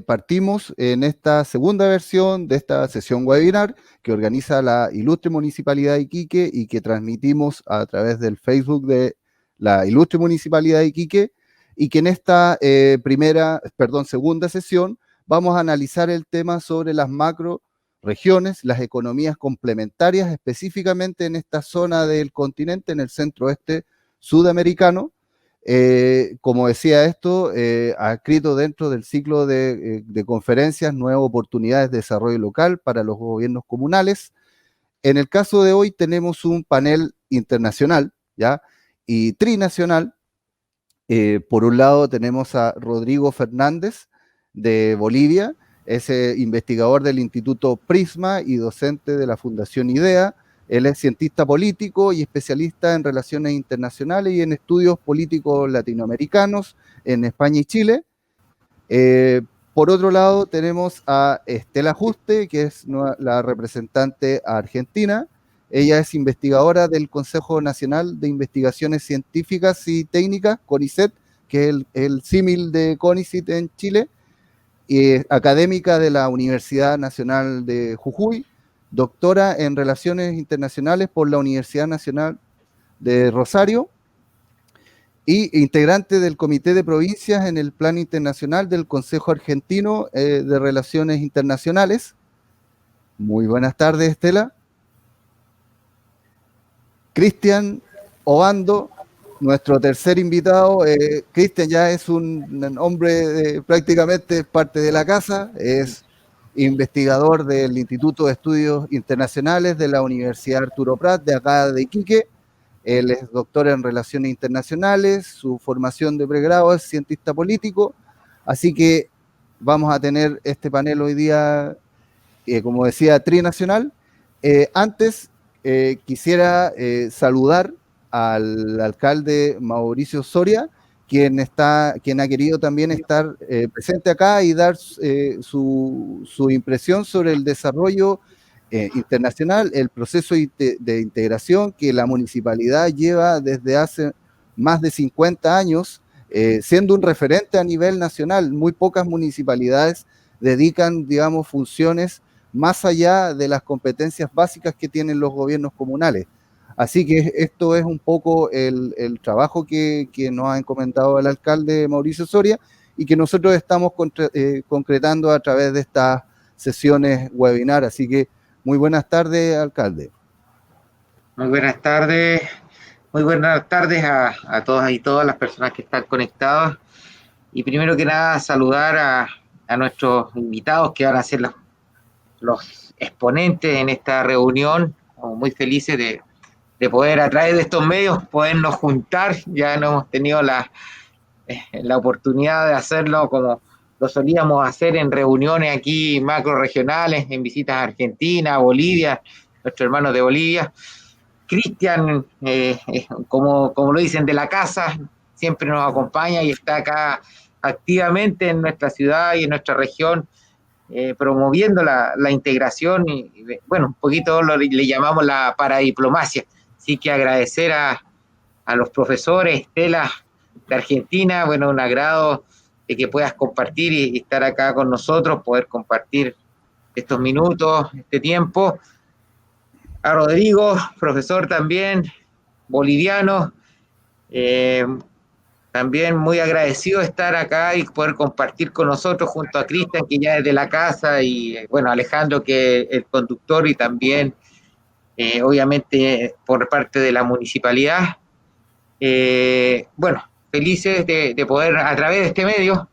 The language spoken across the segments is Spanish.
partimos en esta segunda versión de esta sesión webinar que organiza la Ilustre Municipalidad de Iquique y que transmitimos a través del Facebook de la Ilustre Municipalidad de Iquique, y que en esta segunda sesión vamos a analizar el tema sobre las macroregiones, las economías complementarias, específicamente en esta zona del continente, en el centro-oeste sudamericano. Como decía esto, adscrito dentro del ciclo de conferencias Nuevas Oportunidades de Desarrollo Local para los Gobiernos Comunales. En el caso de hoy tenemos un panel internacional, ¿ya? Y trinacional. Por un lado tenemos a Rodrigo Fernández de Bolivia, es investigador del Instituto Prisma y docente de la Fundación IDEA. Él es cientista político y especialista en relaciones internacionales y en estudios políticos latinoamericanos en España y Chile. Por otro lado, tenemos a Estela Juste, que es la representante argentina. Ella es investigadora del Consejo Nacional de Investigaciones Científicas y Técnicas, CONICET, que es el símil de CONICET en Chile, y académica de la Universidad Nacional de Jujuy, doctora en Relaciones Internacionales por la Universidad Nacional de Rosario y integrante del Comité de Provincias en el Plan Internacional del Consejo Argentino de Relaciones Internacionales. Muy buenas tardes, Estela. Cristian Obando, nuestro tercer invitado. Cristian ya es un hombre prácticamente parte de la casa, es investigador del Instituto de Estudios Internacionales de la Universidad Arturo Prat de acá de Iquique. Él es doctor en Relaciones Internacionales, su formación de pregrado es cientista político, así que vamos a tener este panel hoy día, como decía, trinacional. Antes quisiera saludar al alcalde Mauricio Soria, quien ha querido también estar presente acá y dar su impresión sobre el desarrollo internacional, el proceso de integración que la municipalidad lleva desde hace más de 50 años, siendo un referente a nivel nacional. Muy pocas municipalidades dedican, digamos, funciones más allá de las competencias básicas que tienen los gobiernos comunales. Así que esto es un poco el trabajo que nos ha encomendado el alcalde Mauricio Soria y que nosotros estamos concretando a través de estas sesiones webinar. Así que muy buenas tardes, alcalde. Muy buenas tardes a todas y todas las personas que están conectadas. Y primero que nada, saludar a nuestros invitados que van a ser los exponentes en esta reunión. Estamos muy felices de poder, a través de estos medios, podernos juntar. Ya no hemos tenido la oportunidad de hacerlo como lo solíamos hacer en reuniones aquí macro regionales, en visitas a Argentina, Bolivia, nuestros hermanos de Bolivia. Cristian, como lo dicen, de la casa, siempre nos acompaña y está acá activamente en nuestra ciudad y en nuestra región, promoviendo la integración y, bueno, un poquito le llamamos la paradiplomacia. Así que agradecer a los profesores, Estela, de Argentina, bueno, un agrado de que puedas compartir y estar acá con nosotros, poder compartir estos minutos, este tiempo. A Rodrigo, profesor también, boliviano, también muy agradecido de estar acá y poder compartir con nosotros junto a Cristian, que ya es de la casa, y bueno, Alejandro, que es el conductor, y también obviamente por parte de la municipalidad. Bueno, felices de poder, a través de este medio,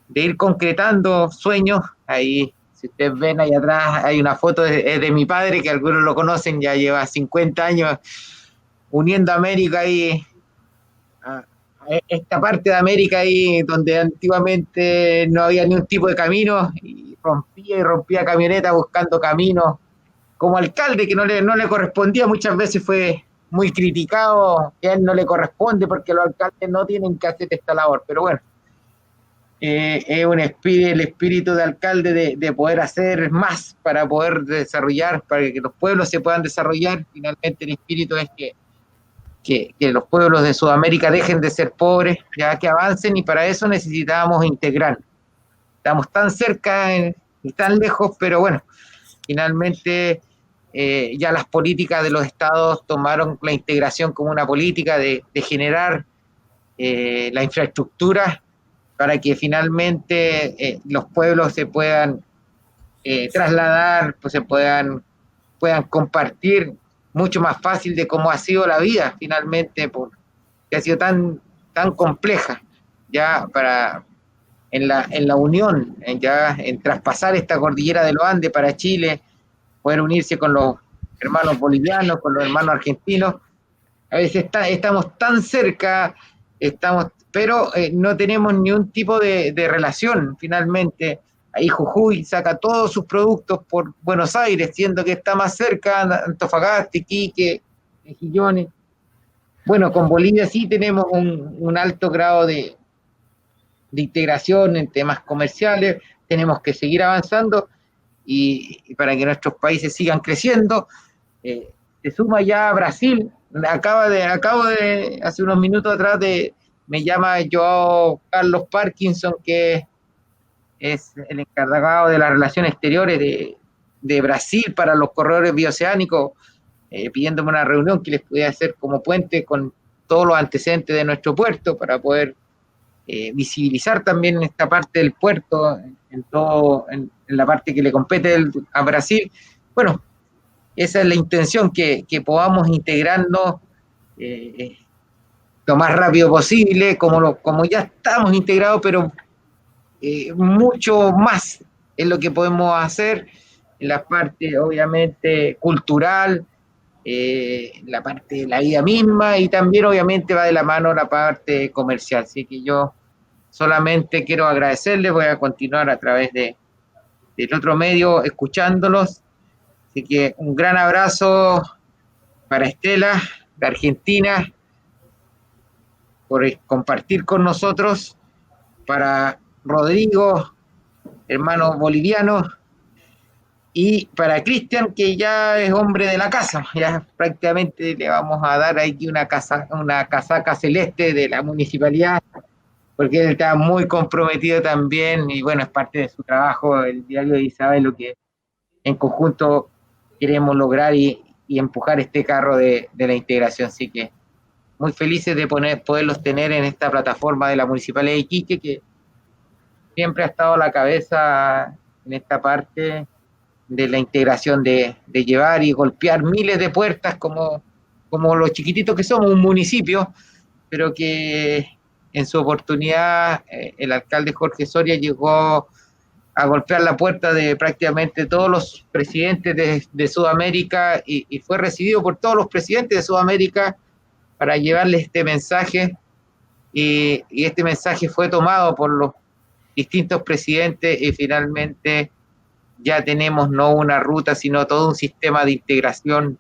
de ir concretando sueños. Ahí, si ustedes ven ahí atrás, hay una foto, es de mi padre, que algunos lo conocen, ya lleva 50 años uniendo América ahí, a esta parte de América ahí donde antiguamente no había ni un tipo de camino, y rompía camioneta buscando caminos. Como alcalde, que no le correspondía, muchas veces fue muy criticado, que a él no le corresponde porque los alcaldes no tienen que hacer esta labor, pero bueno, es el espíritu de alcalde de poder hacer más para poder desarrollar, para que los pueblos se puedan desarrollar. Finalmente el espíritu es que los pueblos de Sudamérica dejen de ser pobres, ya que avancen, y para eso necesitábamos integrar estamos tan cerca y tan lejos, pero bueno, finalmente ya las políticas de los estados tomaron la integración como una política de generar la infraestructura para que finalmente los pueblos se puedan trasladar, pues puedan compartir mucho más fácil de cómo ha sido la vida finalmente, que ha sido tan compleja ya en la unión, en traspasar esta cordillera de los Andes para Chile, poder unirse con los hermanos bolivianos, con los hermanos argentinos. A veces estamos tan cerca, pero no tenemos ni un tipo de relación finalmente. Ahí Jujuy saca todos sus productos por Buenos Aires, siendo que está más cerca, Antofagasta, Iquique, Mejillones. Bueno, con Bolivia sí tenemos un alto grado de integración en temas comerciales, tenemos que seguir avanzando y para que nuestros países sigan creciendo. Se suma ya Brasil, hace unos minutos atrás, me llama Joao Carlos Parkinson, que es el encargado de las relaciones exteriores de Brasil para los corredores bioceánicos, pidiéndome una reunión que les pudiera hacer como puente con todos los antecedentes de nuestro puerto para poder visibilizar también esta parte del puerto en la parte que le compete a Brasil. Bueno, esa es la intención, que podamos integrarnos lo más rápido posible, como ya estamos integrados, pero mucho más es lo que podemos hacer en la parte obviamente cultural, la parte de la vida misma, y también obviamente va de la mano la parte comercial. Así que yo solamente quiero agradecerles, voy a continuar a través del otro medio escuchándolos. Así que un gran abrazo para Estela, de Argentina, por compartir con nosotros, para Rodrigo, hermano boliviano, y para Cristian, que ya es hombre de la casa, ya prácticamente le vamos a dar aquí una casaca celeste de la municipalidad, porque él está muy comprometido también, y bueno, es parte de su trabajo, el diario de Isabel, lo que en conjunto queremos lograr y empujar este carro de la integración. Así que muy felices de poderlos tener en esta plataforma de la Municipalidad de Iquique, que siempre ha estado a la cabeza en esta parte de la integración, de llevar y golpear miles de puertas como los chiquititos que somos, un municipio, pero que en su oportunidad el alcalde Jorge Soria llegó a golpear la puerta de prácticamente todos los presidentes de Sudamérica y fue recibido por todos los presidentes de Sudamérica para llevarles este mensaje, y este mensaje fue tomado por los distintos presidentes y finalmente ya tenemos no una ruta, sino todo un sistema de integración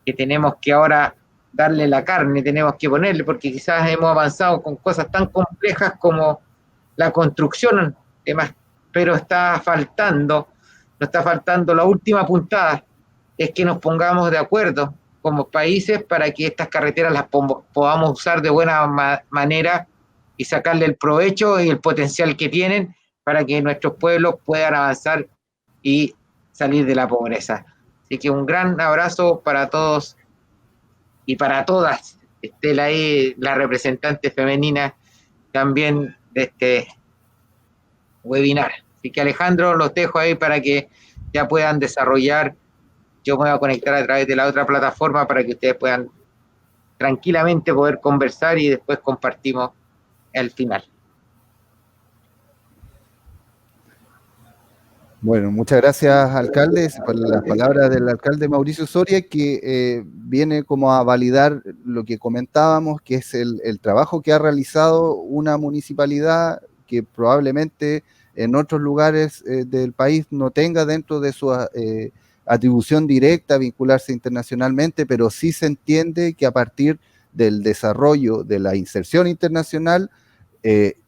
que tenemos que ahora darle la carne, tenemos que ponerle, porque quizás hemos avanzado con cosas tan complejas como la construcción, demás, pero nos está faltando la última puntada, es que nos pongamos de acuerdo como países para que estas carreteras las podamos usar de buena manera y sacarle el provecho y el potencial que tienen para que nuestros pueblos puedan avanzar y salir de la pobreza. Así que un gran abrazo para todos y para todas. Estela ahí, la representante femenina también de este webinar. Así que Alejandro, los dejo ahí para que ya puedan desarrollar. Yo me voy a conectar a través de la otra plataforma para que ustedes puedan tranquilamente poder conversar y después compartimos el final. Bueno, muchas gracias, alcalde, por las palabras del alcalde Mauricio Soria, que viene como a validar lo que comentábamos, que es el trabajo que ha realizado una municipalidad que probablemente en otros lugares del país no tenga dentro de su atribución directa vincularse internacionalmente, pero sí se entiende que a partir del desarrollo de la inserción internacional,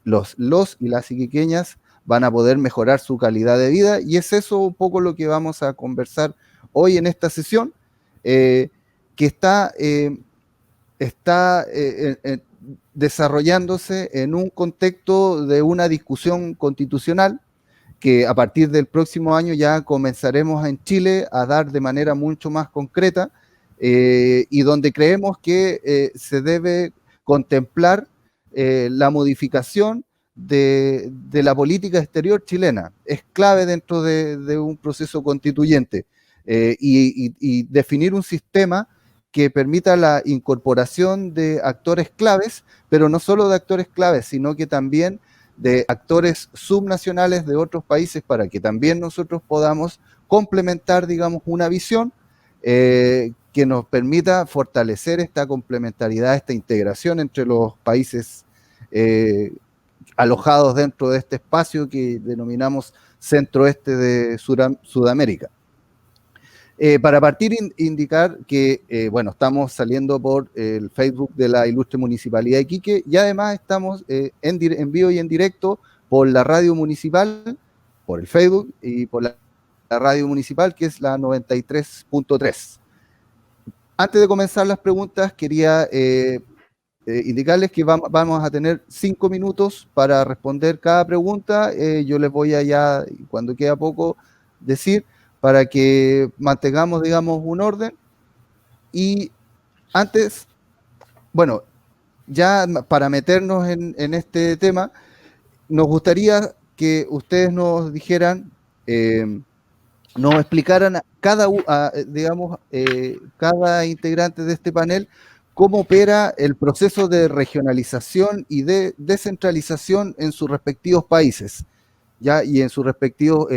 los y las iquiqueñas van a poder mejorar su calidad de vida, y es eso un poco lo que vamos a conversar hoy en esta sesión, que está desarrollándose en un contexto de una discusión constitucional que a partir del próximo año ya comenzaremos en Chile a dar de manera mucho más concreta, y donde creemos que se debe contemplar la modificación de la política exterior chilena. Es clave dentro de un proceso constituyente, y definir un sistema que permita la incorporación de actores claves, pero no solo de actores claves, sino que también de actores subnacionales de otros países, para que también nosotros podamos complementar, digamos, una visión que nos permita fortalecer esta complementariedad, esta integración entre los países alojados dentro de este espacio que denominamos centro-oeste de Sudamérica. Para partir, indicar que, bueno, estamos saliendo por el Facebook de la Ilustre Municipalidad de Iquique, y además estamos en vivo y en directo por la radio municipal, por el Facebook y por la radio municipal, que es la 93.3. Antes de comenzar las preguntas, quería indicarles que vamos a tener 5 minutos para responder cada pregunta. Yo les voy a ya, cuando queda poco, decir, para que mantengamos, digamos, un orden. Y antes, bueno, ya para meternos en este tema, nos gustaría que ustedes nos dijeran, nos explicaran digamos, cada integrante de este panel cómo opera el proceso de regionalización y de descentralización en sus respectivos países, ¿ya? Y en sus respectivos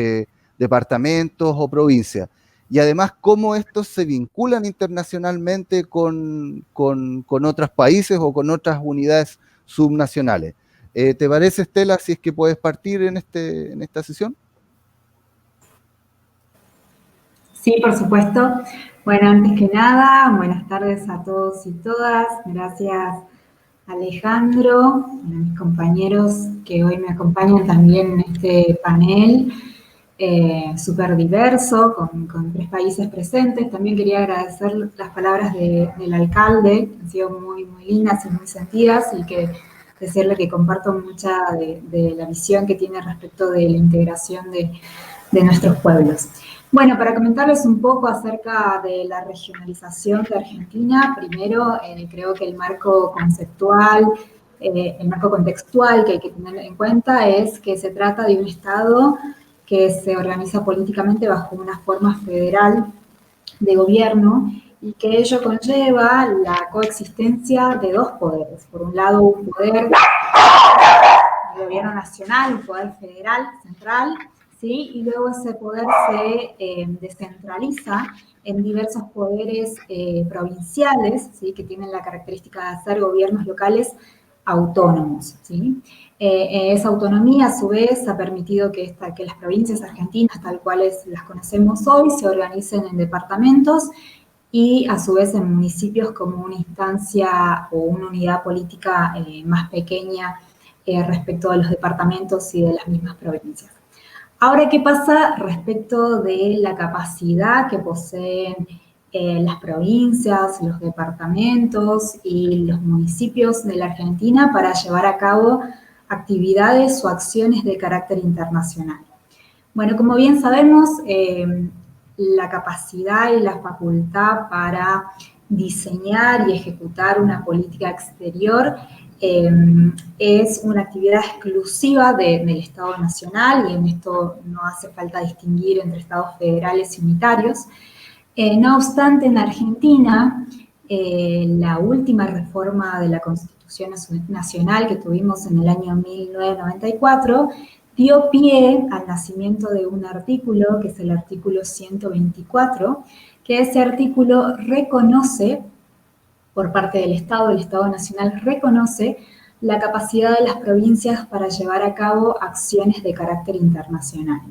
departamentos o provincias. Y además, cómo estos se vinculan internacionalmente con otros países o con otras unidades subnacionales. ¿Te parece, Estela, si es que puedes partir en esta sesión? Sí, por supuesto. Bueno, antes que nada, buenas tardes a todos y todas. Gracias, Alejandro, a mis compañeros que hoy me acompañan también en este panel súper diverso, con 3 países presentes. También quería agradecer las palabras del alcalde, que han sido muy, muy lindas y muy sentidas, y que decirle que comparto mucha de la visión que tiene respecto de la integración de nuestros pueblos. Bueno, para comentarles un poco acerca de la regionalización de Argentina, primero creo que el marco conceptual, el marco contextual que hay que tener en cuenta es que se trata de un Estado que se organiza políticamente bajo una forma federal de gobierno, y que ello conlleva la coexistencia de 2 poderes. Por un lado, un poder de gobierno nacional, un poder federal, central, ¿sí? Y luego ese poder se descentraliza en diversos poderes provinciales, ¿sí? Que tienen la característica de ser gobiernos locales autónomos, ¿sí? Esa autonomía, a su vez, ha permitido que las provincias argentinas, tal cuales las conocemos hoy, se organicen en departamentos y, a su vez, en municipios como una instancia o una unidad política más pequeña respecto a los departamentos y de las mismas provincias. Ahora, ¿qué pasa respecto de la capacidad que poseen las provincias, los departamentos y los municipios de la Argentina para llevar a cabo actividades o acciones de carácter internacional? Bueno, como bien sabemos, la capacidad y la facultad para diseñar y ejecutar una política exterior es una actividad exclusiva del Estado Nacional, y en esto no hace falta distinguir entre estados federales y unitarios. No obstante, en Argentina, la última reforma de la Constitución Nacional que tuvimos en el año 1994 dio pie al nacimiento de un artículo, que es el artículo 124, que ese artículo reconoce, por parte del Estado Nacional reconoce la capacidad de las provincias para llevar a cabo acciones de carácter internacional.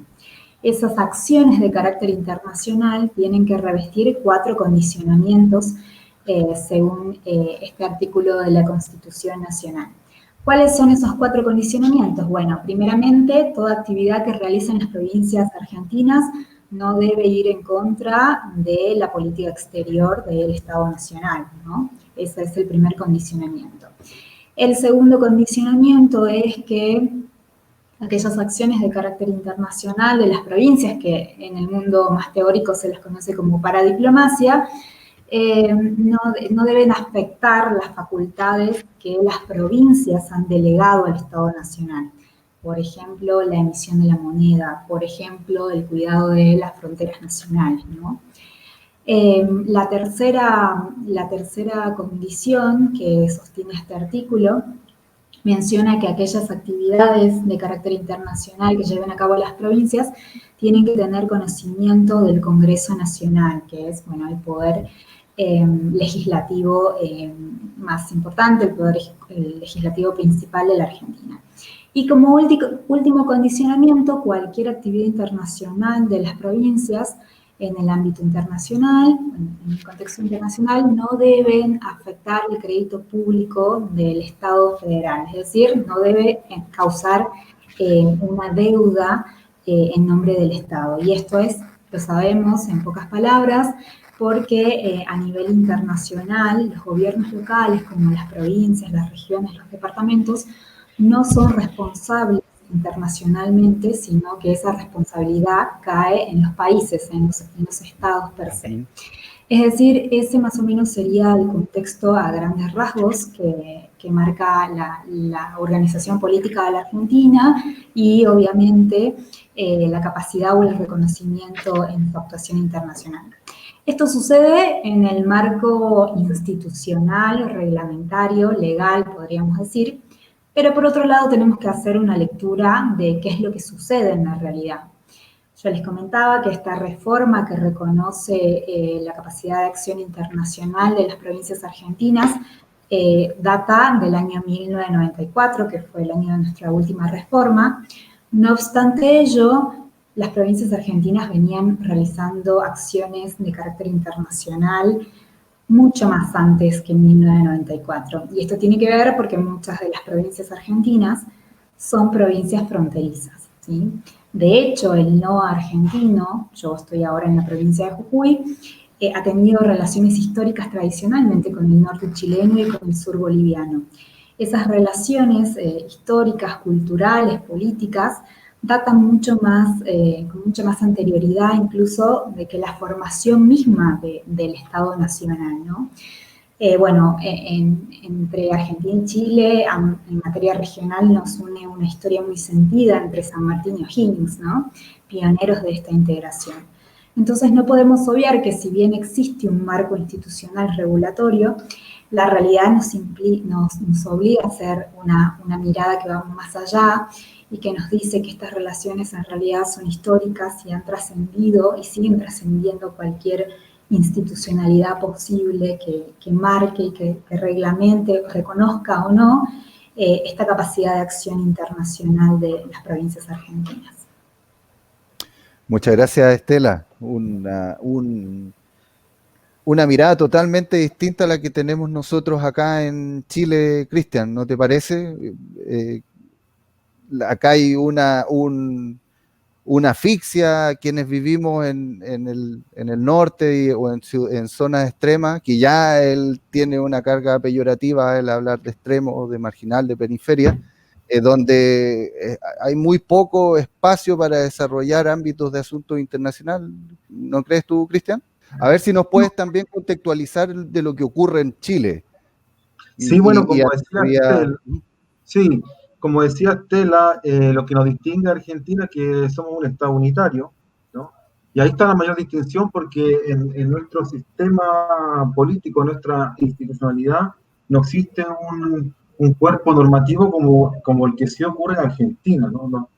Esas acciones de carácter internacional tienen que revestir 4 condicionamientos según este artículo de la Constitución Nacional. ¿Cuáles son esos 4 condicionamientos? Bueno, primeramente, toda actividad que realicen las provincias argentinas no debe ir en contra de la política exterior del Estado Nacional, ¿no? Ese es el primer condicionamiento. El segundo condicionamiento es que aquellas acciones de carácter internacional de las provincias, que en el mundo más teórico se las conoce como paradiplomacia, no deben afectar las facultades que las provincias han delegado al Estado Nacional. Por ejemplo, la emisión de la moneda, por ejemplo, el cuidado de las fronteras nacionales, ¿no? La tercera condición que sostiene este artículo menciona que aquellas actividades de carácter internacional que lleven a cabo las provincias tienen que tener conocimiento del Congreso Nacional, que es, bueno, el poder legislativo más importante, el poder legislativo principal de la Argentina. Y como último condicionamiento, cualquier actividad internacional de las provincias en el ámbito internacional, en el contexto internacional, no deben afectar el crédito público del Estado federal, es decir, no debe causar una deuda en nombre del Estado. Y esto es, lo sabemos en pocas palabras, porque a nivel internacional los gobiernos locales, como las provincias, las regiones, los departamentos, no son responsables internacionalmente, sino que esa responsabilidad cae en los países, en los estados per se. Es decir, ese más o menos sería el contexto a grandes rasgos que marca la organización política de la Argentina y obviamente la capacidad o el reconocimiento en su actuación internacional. Esto sucede en el marco institucional, reglamentario, legal, podríamos decir, pero por otro lado tenemos que hacer una lectura de qué es lo que sucede en la realidad. Yo les comentaba que esta reforma que reconoce la capacidad de acción internacional de las provincias argentinas data del año 1994, que fue el año de nuestra última reforma. No obstante ello, las provincias argentinas venían realizando acciones de carácter internacional mucho más antes que en 1994. Y esto tiene que ver porque muchas de las provincias argentinas son provincias fronterizas, ¿sí? De hecho, el no argentino, yo estoy ahora en la provincia de Jujuy, ha tenido relaciones históricas tradicionalmente con el norte chileno y con el sur boliviano. Esas relaciones históricas, culturales, políticas, datan mucho más, con mucha más anterioridad incluso de que la formación misma del Estado Nacional, ¿no? Bueno, entre Argentina y Chile, en materia regional, nos une una historia muy sentida entre San Martín y O'Higgins, ¿no? Pioneros de esta integración. Entonces no podemos obviar que si bien existe un marco institucional regulatorio, la realidad nos obliga a hacer una mirada que va más allá y que nos dice que estas relaciones en realidad son históricas y han trascendido y siguen trascendiendo cualquier institucionalidad posible que marque y que reglamente, reconozca o no esta capacidad de acción internacional de las provincias argentinas. Muchas gracias, Estela. Una mirada totalmente distinta a la que tenemos nosotros acá en Chile, Cristian, ¿no te parece? Acá hay una asfixia quienes vivimos en el norte o en zonas extremas, que ya él tiene una carga peyorativa el hablar de extremo, de marginal, de periferia, donde hay muy poco espacio para desarrollar ámbitos de asuntos internacional. ¿No crees tú, Cristian? A ver si nos puedes también contextualizar de lo que ocurre en Chile. Sí, bueno, como decía Estela, lo que nos distingue a Argentina es que somos un Estado unitario, ¿no? Y ahí está la mayor distinción porque en nuestro sistema político, en nuestra institucionalidad, no existe un cuerpo normativo como el que sí ocurre en Argentina, ¿no?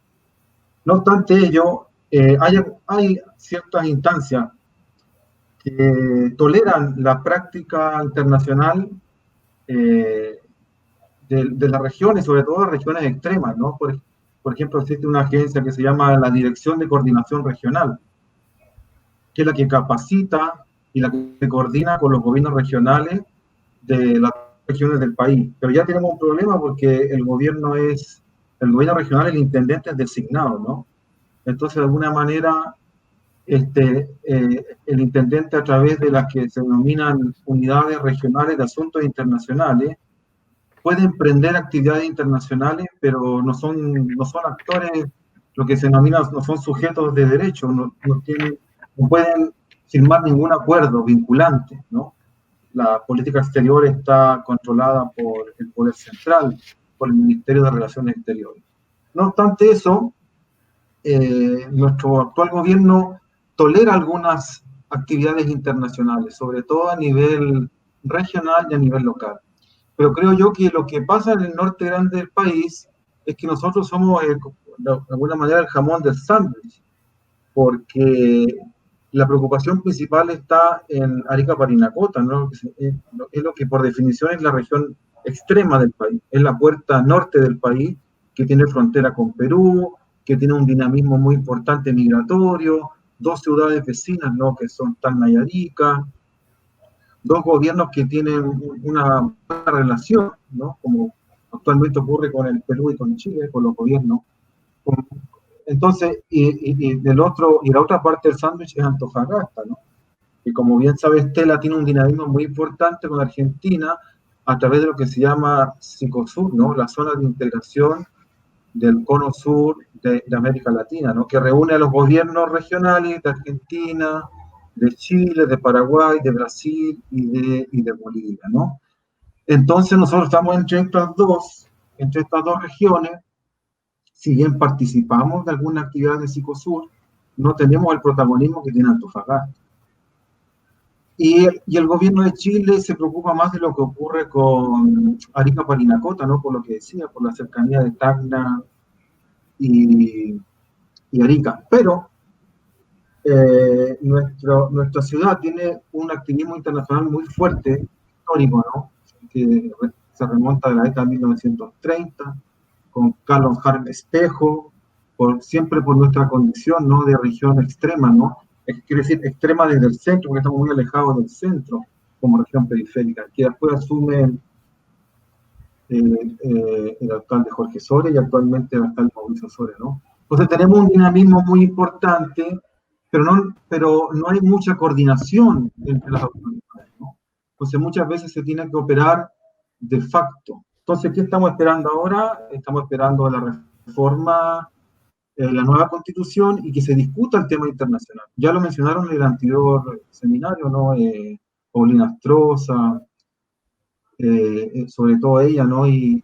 No obstante ello, hay ciertas instancias que toleran la práctica internacional de las regiones, sobre todo las regiones extremas, ¿no? Por ejemplo, existe una agencia que se llama la Dirección de Coordinación Regional, que es la que capacita y la que coordina con los gobiernos regionales de las regiones del país. Pero ya tenemos un problema porque el gobierno regional, el intendente es designado, ¿no? Entonces, de alguna manera, el intendente, a través de las que se denominan unidades regionales de asuntos internacionales, puede emprender actividades internacionales, pero no son actores, lo que se denomina, no son sujetos de derecho, no pueden firmar ningún acuerdo vinculante, ¿no? La política exterior está controlada por el poder central, por el Ministerio de Relaciones Exteriores. No obstante eso, nuestro actual gobierno tolera algunas actividades internacionales, sobre todo a nivel regional y a nivel local. Pero creo yo que lo que pasa en el norte grande del país es que nosotros somos, de alguna manera, el jamón del sándwich, porque la preocupación principal está en Arica Parinacota, ¿no? Es lo que por definición es la región extrema del país, es la puerta norte del país, que tiene frontera con Perú, que tiene un dinamismo muy importante migratorio, dos ciudades vecinas, ¿no? Que son Tacna y Arica, dos gobiernos que tienen una buena relación, ¿no? Como actualmente ocurre con el Perú y con Chile, con los gobiernos. Entonces, y la otra parte del sándwich es Antofagasta, ¿no? Y como bien sabe Estela, tiene un dinamismo muy importante con Argentina a través de lo que se llama Cicosur, ¿no? La zona de integración del cono sur de América Latina, ¿no? Que reúne a los gobiernos regionales de Argentina, de Chile, de Paraguay, de Brasil y de Bolivia, ¿no? Entonces nosotros estamos entre estas dos regiones. Si bien participamos de alguna actividad de Cicosur, no tenemos el protagonismo que tiene Antofagasta. Y el gobierno de Chile se preocupa más de lo que ocurre con Arica Parinacota, ¿no? Por lo que decía, por la cercanía de Tacna y Arica. Pero nuestra ciudad tiene un activismo internacional muy fuerte, histórico, ¿no? Que se remonta a la década de 1930, con Carlos Harm Espejo, siempre por nuestra condición, ¿no? De región extrema, ¿no? Quiere decir extrema desde el centro, porque estamos muy alejados del centro, como región periférica, que después asume el alcalde Jorge Soria y actualmente el alcalde Mauricio Soria, ¿no? Entonces tenemos un dinamismo muy importante, pero no hay mucha coordinación entre las autoridades, ¿no? Entonces muchas veces se tiene que operar de facto. Entonces, ¿qué estamos esperando ahora? Estamos esperando la reforma, la nueva constitución y que se discuta el tema internacional. Ya lo mencionaron en el anterior seminario, ¿no? Paulina Astroza, sobre todo ella, ¿no? Y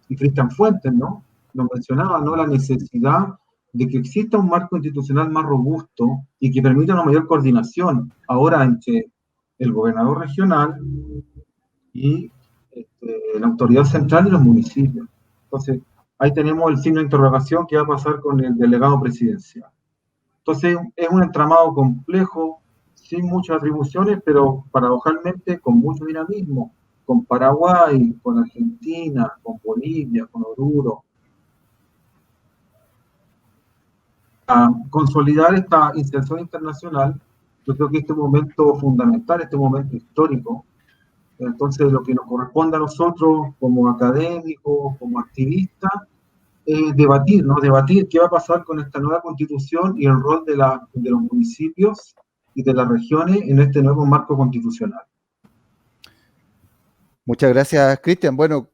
Cristian Fuentes, ¿no? Lo mencionaba, ¿no? La necesidad de que exista un marco institucional más robusto y que permita una mayor coordinación ahora entre el gobernador regional y la autoridad central y los municipios. Entonces, ahí tenemos el signo de interrogación que va a pasar con el delegado presidencial. Entonces, es un entramado complejo, sin muchas atribuciones, pero paradojalmente con mucho dinamismo, con Paraguay, con Argentina, con Bolivia, con Oruro. A consolidar esta inserción internacional, yo creo que este momento fundamental, este momento histórico. Entonces, lo que nos corresponde a nosotros como académicos, como activistas, es debatir, ¿no? Debatir qué va a pasar con esta nueva constitución y el rol de los municipios y de las regiones en este nuevo marco constitucional. Muchas gracias, Cristian. Bueno,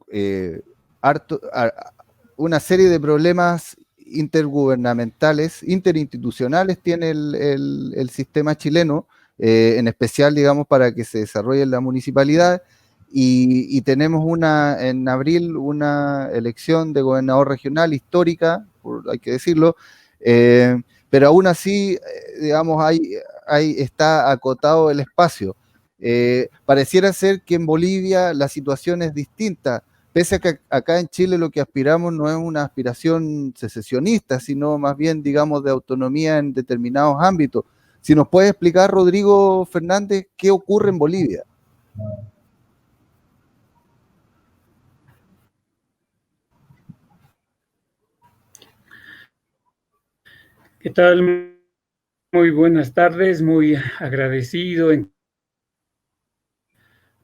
una serie de problemas intergubernamentales, interinstitucionales tiene el sistema chileno, en especial, digamos, para que se desarrolle en la municipalidad, y tenemos en abril una elección de gobernador regional histórica, hay que decirlo, pero aún así, digamos, está acotado el espacio. Pareciera ser que en Bolivia la situación es distinta, pese a que acá en Chile lo que aspiramos no es una aspiración secesionista, sino más bien, digamos, de autonomía en determinados ámbitos. Si nos puede explicar, Rodrigo Fernández, qué ocurre en Bolivia. ¿Qué tal? Muy buenas tardes, muy agradecido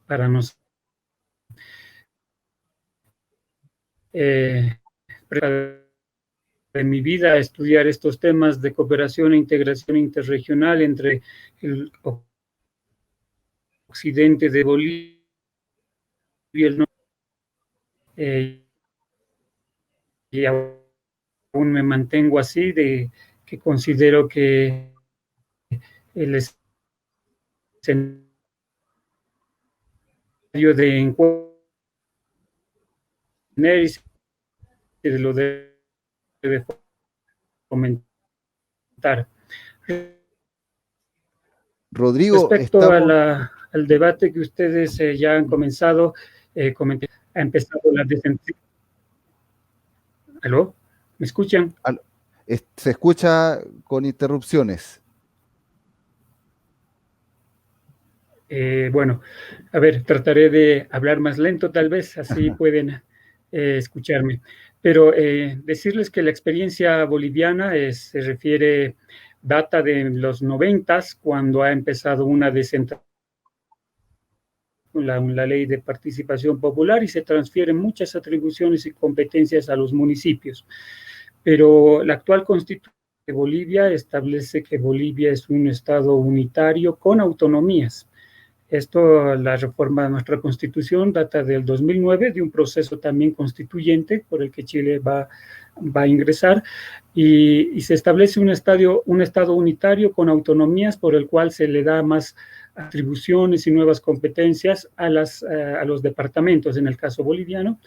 para nosotros. De mi vida estudiar estos temas de cooperación e integración interregional entre el occidente de Bolivia y el norte y aún me mantengo así, de que considero que el escenario de encuentro lo debe fomentar. Rodrigo, Respecto estamos... al debate que ustedes ya han comenzado, ha empezado la descentralización. ¿Aló? ¿Me escuchan? Se escucha con interrupciones. Bueno, a ver, trataré de hablar más lento tal vez, así pueden escucharme. Pero decirles que la experiencia boliviana se refiere, data de los 90, cuando ha empezado una descentralización, la ley de participación popular, y se transfieren muchas atribuciones y competencias a los municipios. Pero la actual Constitución de Bolivia establece que Bolivia es un estado unitario con autonomías. Esto, la reforma de nuestra Constitución data del 2009, de un proceso también constituyente por el que Chile va a ingresar, y se establece un estado unitario con autonomías, por el cual se le da más atribuciones y nuevas competencias a los departamentos, en el caso boliviano.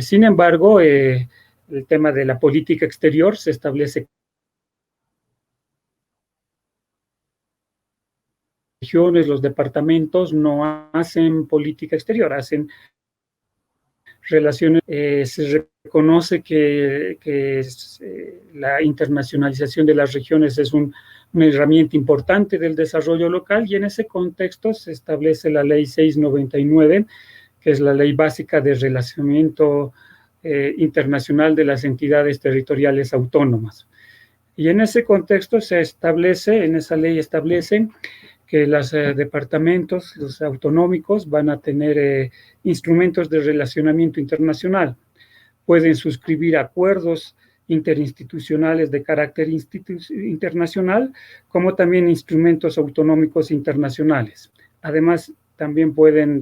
Sin embargo, el tema de la política exterior se establece regiones, los departamentos no hacen política exterior, hacen relaciones. Se reconoce que la internacionalización de las regiones es una herramienta importante del desarrollo local, y en ese contexto se establece la Ley 699, que es la ley básica de relacionamiento internacional de las entidades territoriales autónomas. Y en ese contexto en esa ley establece que los departamentos, los autonómicos, van a tener instrumentos de relacionamiento internacional. Pueden suscribir acuerdos interinstitucionales de carácter internacional, como también instrumentos autonómicos internacionales. Además, también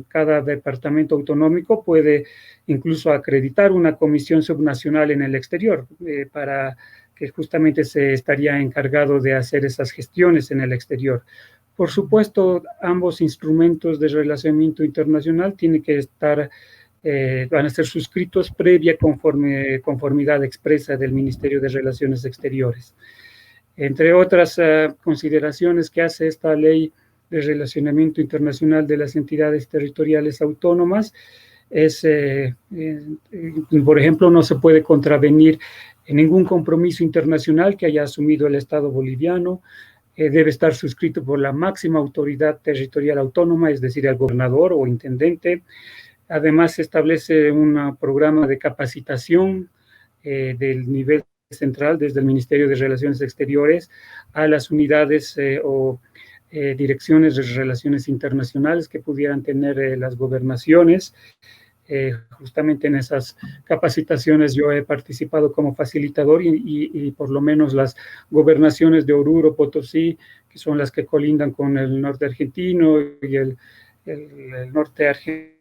cada departamento autonómico puede incluso acreditar una comisión subnacional en el exterior, para que justamente se estaría encargado de hacer esas gestiones en el exterior. Por supuesto, ambos instrumentos de relacionamiento internacional tienen que van a ser suscritos previa conformidad expresa del Ministerio de Relaciones Exteriores. Entre otras consideraciones que hace esta ley de relacionamiento internacional de las entidades territoriales autónomas por ejemplo, no se puede contravenir en ningún compromiso internacional que haya asumido el Estado boliviano. Debe estar suscrito por la máxima autoridad territorial autónoma, es decir, el gobernador o intendente. Además, se establece un programa de capacitación del nivel central, desde el Ministerio de Relaciones Exteriores, a las unidades o direcciones de relaciones internacionales que pudieran tener las gobernaciones. Justamente en esas capacitaciones yo he participado como facilitador, y por lo menos las gobernaciones de Oruro, Potosí, que son las que colindan con el norte argentino y el norte argentino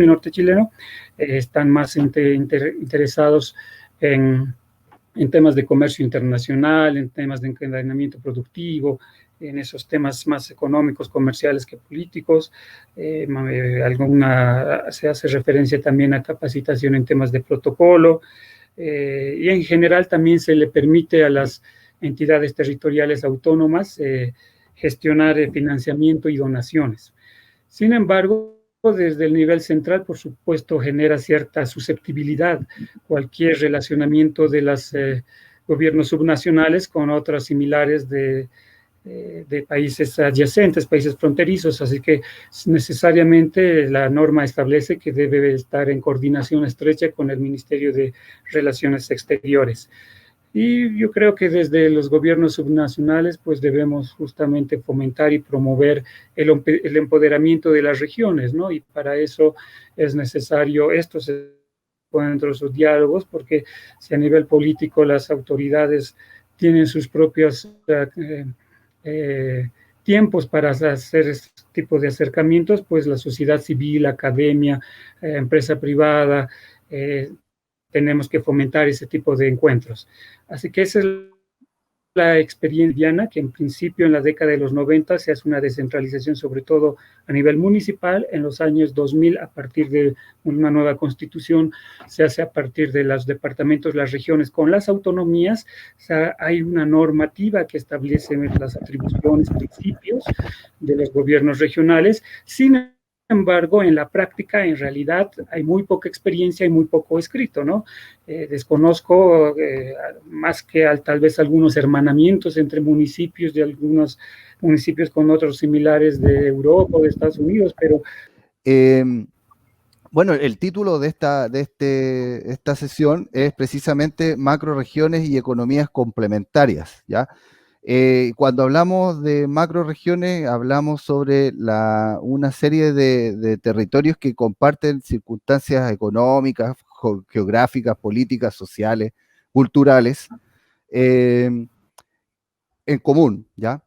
y norte chileno, están más interesados en temas de comercio internacional, en temas de encadenamiento productivo, en esos temas más económicos, comerciales que políticos. Se hace referencia también a capacitación en temas de protocolo, y en general también se le permite a las entidades territoriales autónomas gestionar financiamiento y donaciones. Sin embargo, desde el nivel central, por supuesto, genera cierta susceptibilidad cualquier relacionamiento de los gobiernos subnacionales con otras similares de países adyacentes, países fronterizos, así que necesariamente la norma establece que debe estar en coordinación estrecha con el Ministerio de Relaciones Exteriores. Y yo creo que desde los gobiernos subnacionales pues debemos justamente fomentar y promover el empoderamiento de las regiones, ¿no? Y para eso es necesario estos encuentros o diálogos, porque si a nivel político las autoridades tienen sus propias tiempos para hacer este tipo de acercamientos, pues la sociedad civil, academia, empresa privada, tenemos que fomentar ese tipo de encuentros. Así que esa es la experiencia diana, que en principio en la década de los 90 se hace una descentralización, sobre todo a nivel municipal. En los años 2000, a partir de una nueva constitución, se hace a partir de los departamentos, las regiones con las autonomías. O sea, hay una normativa que establece las atribuciones, principios de los gobiernos regionales. Sin embargo, en la práctica, en realidad, hay muy poca experiencia y muy poco escrito, ¿no? Desconozco más que tal vez algunos hermanamientos entre municipios, de algunos municipios con otros similares de Europa o de Estados Unidos, pero... Bueno, el título de esta sesión es precisamente Macroregiones y economías complementarias, ¿ya? Cuando hablamos de macroregiones, hablamos sobre una serie de territorios que comparten circunstancias económicas, geográficas, políticas, sociales, culturales, en común, ¿ya?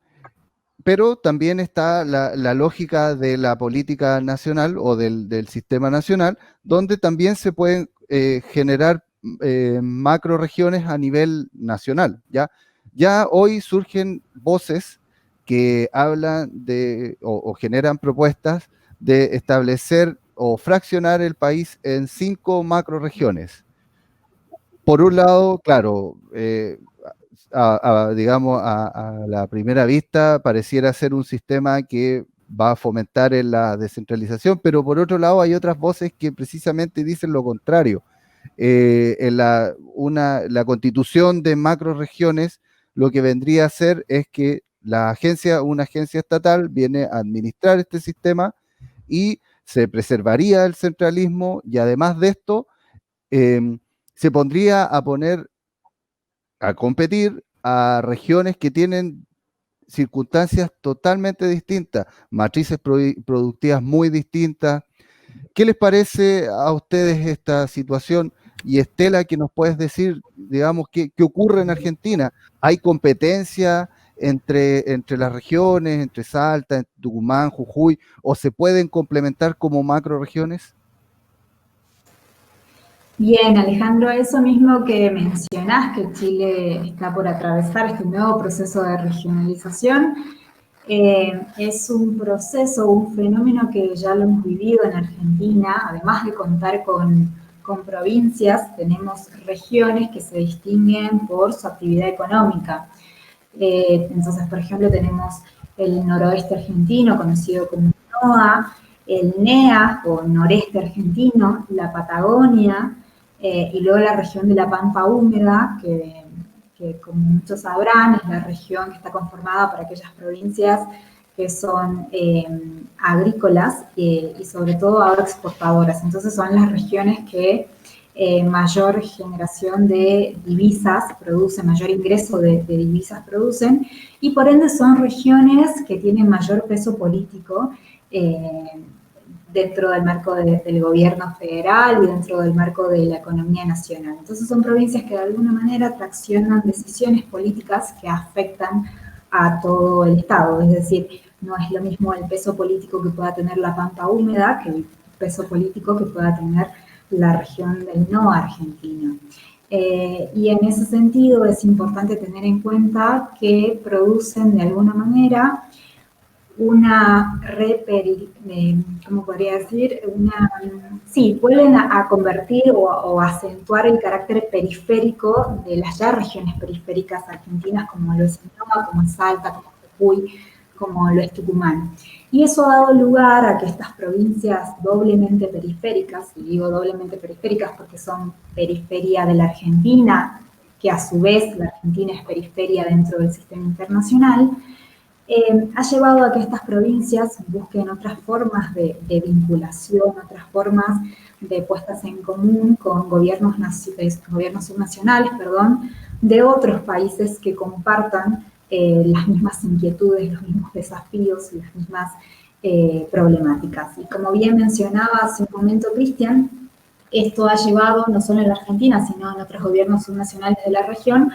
Pero también está la lógica de la política nacional o del sistema nacional, donde también se pueden generar macroregiones a nivel nacional, ¿ya? Ya hoy surgen voces que hablan o generan propuestas de establecer o fraccionar el país en 5 macroregiones. Por un lado, claro, digamos, a la primera vista pareciera ser un sistema que va a fomentar en la descentralización, pero por otro lado hay otras voces que precisamente dicen lo contrario. En la constitución de macroregiones, lo que vendría a ser es que una agencia estatal viene a administrar este sistema y se preservaría el centralismo, y además de esto, se pondría a competir a regiones que tienen circunstancias totalmente distintas, matrices productivas muy distintas. ¿Qué les parece a ustedes esta situación? Y Estela, ¿qué nos puedes decir, digamos, qué ocurre en Argentina? ¿Hay competencia entre las regiones, entre Salta, entre Tucumán, Jujuy, o se pueden complementar como macroregiones? Bien, Alejandro, eso mismo que mencionás, que Chile está por atravesar este nuevo proceso de regionalización, es un proceso, un fenómeno que ya lo hemos vivido en Argentina. Además de contar con provincias, tenemos regiones que se distinguen por su actividad económica. Entonces, por ejemplo, tenemos el noroeste argentino, conocido como NOA, el NEA, o noreste argentino, la Patagonia, y luego la región de la Pampa Húmeda, que como muchos sabrán, es la región que está conformada por aquellas provincias que son agrícolas y sobre todo agroexportadoras. Entonces son las regiones que mayor generación de divisas producen, mayor ingreso de divisas producen, y por ende son regiones que tienen mayor peso político dentro del marco del gobierno federal y dentro del marco de la economía nacional. Entonces son provincias que de alguna manera traccionan decisiones políticas que afectan a todo el Estado. Es decir, no es lo mismo el peso político que pueda tener la Pampa Húmeda que el peso político que pueda tener la región del NOA argentino. Y en ese sentido es importante tener en cuenta que producen de alguna manera una ¿cómo podría decir? Vuelven a convertir o acentuar el carácter periférico de las ya regiones periféricas argentinas, como lo es NOA, como es Salta, como es Jujuy, como lo es Tucumán. Y eso ha dado lugar a que estas provincias doblemente periféricas, y digo doblemente periféricas porque son periferia de la Argentina, que a su vez la Argentina es periferia dentro del sistema internacional, ha llevado a que estas provincias busquen otras formas de vinculación, otras formas de puestas en común con gobiernos subnacionales, de otros países que compartan las mismas inquietudes, los mismos desafíos, las mismas problemáticas. Y como bien mencionaba hace un momento Cristian, esto ha llevado, no solo en la Argentina, sino en otros gobiernos subnacionales de la región,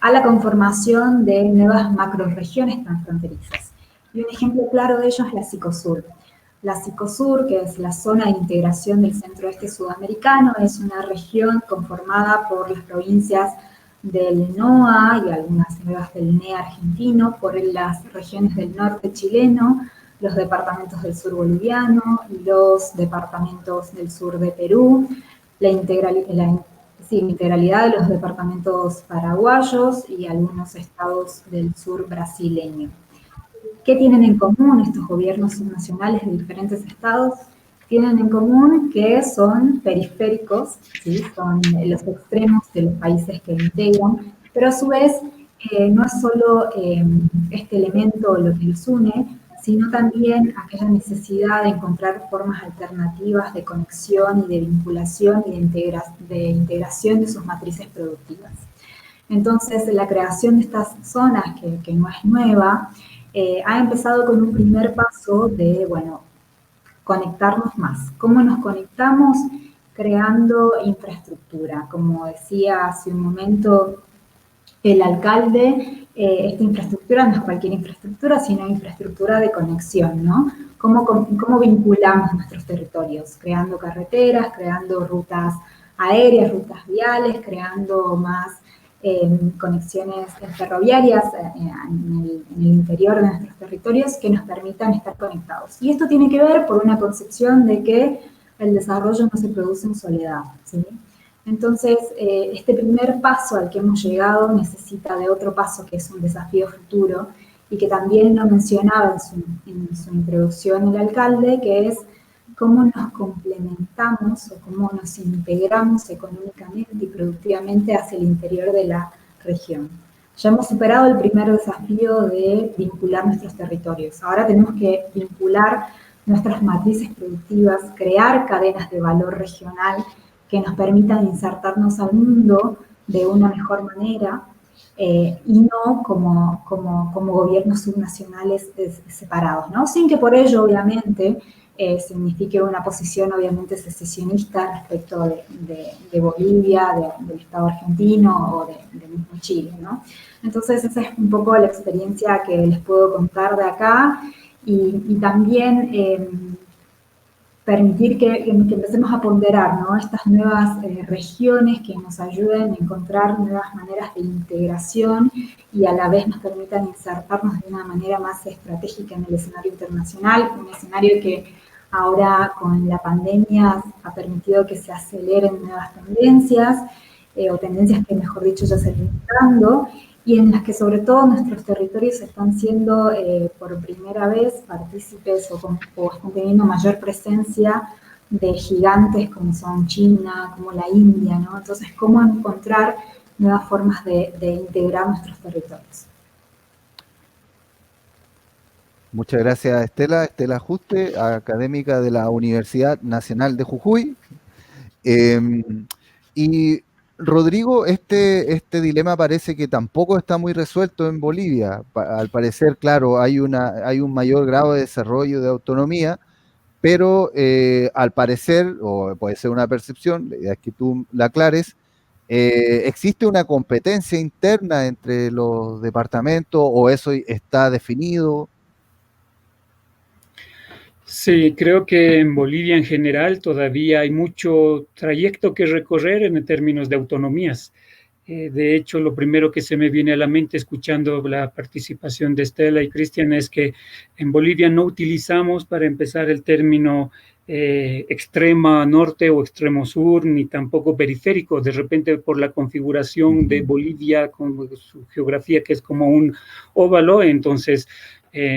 a la conformación de nuevas macroregiones transfronterizas. Y un ejemplo claro de ello es la Cicosur. La Cicosur, que es la zona de integración del centro-oeste sudamericano, es una región conformada por las provincias del NOA y algunas nuevas del NEA argentino, por las regiones del norte chileno, los departamentos del sur boliviano, los departamentos del sur de Perú, la integralidad de los departamentos paraguayos y algunos estados del sur brasileño. ¿Qué tienen en común estos gobiernos subnacionales de diferentes estados? Tienen en común que son periféricos, ¿sí? Son los extremos de los países que integran, pero a su vez no es solo este elemento lo que los une, sino también aquella necesidad de encontrar formas alternativas de conexión y de vinculación y de integración de sus matrices productivas. Entonces, la creación de estas zonas, que no es nueva, ha empezado con un primer paso de, bueno, conectarnos más. ¿Cómo nos conectamos? Creando infraestructura. Como decía hace un momento el alcalde, esta infraestructura no es cualquier infraestructura, sino infraestructura de conexión, ¿no? ¿Cómo vinculamos nuestros territorios? Creando carreteras, creando rutas aéreas, rutas viales, creando más conexiones ferroviarias en el interior de nuestros territorios que nos permitan estar conectados. Y esto tiene que ver por una concepción de que el desarrollo no se produce en soledad, ¿sí? Entonces, este primer paso al que hemos llegado necesita de otro paso que es un desafío futuro y que también lo mencionaba en su introducción el alcalde, que es cómo nos complementamos o cómo nos integramos económicamente y productivamente hacia el interior de la región. Ya hemos superado el primer desafío de vincular nuestros territorios. Ahora tenemos que vincular nuestras matrices productivas, crear cadenas de valor regional que nos permitan insertarnos al mundo de una mejor manera y no como gobiernos subnacionales separados, ¿no? Sin que por ello, obviamente, signifique una posición obviamente secesionista respecto de Bolivia, del Estado argentino o de mismo Chile, ¿no? Entonces esa es un poco la experiencia que les puedo contar de acá y también permitir que empecemos a ponderar, ¿no? Estas nuevas regiones que nos ayuden a encontrar nuevas maneras de integración y a la vez nos permitan insertarnos de una manera más estratégica en el escenario internacional, un escenario que ahora con la pandemia ha permitido que se aceleren nuevas tendencias, o tendencias que mejor dicho ya se vienen dando, y en las que sobre todo nuestros territorios están siendo por primera vez partícipes o están teniendo mayor presencia de gigantes como son China, como la India, ¿no? Entonces, ¿cómo encontrar nuevas formas de integrar nuestros territorios? Muchas gracias, Estela. Estela Juste, académica de la Universidad Nacional de Jujuy. Y Rodrigo, este dilema parece que tampoco está muy resuelto en Bolivia. Al parecer, claro, hay un mayor grado de desarrollo de autonomía, pero al parecer, o puede ser una percepción, la idea es que tú la aclares, ¿existe una competencia interna entre los departamentos o eso está definido? Sí, creo que en Bolivia en general todavía hay mucho trayecto que recorrer en términos de autonomías. De hecho, lo primero que se me viene a la mente escuchando la participación de Estela y Cristian es que en Bolivia no utilizamos para empezar el término extrema norte o extremo sur, ni tampoco periférico. De repente, por la configuración de Bolivia con su geografía, que es como un óvalo, entonces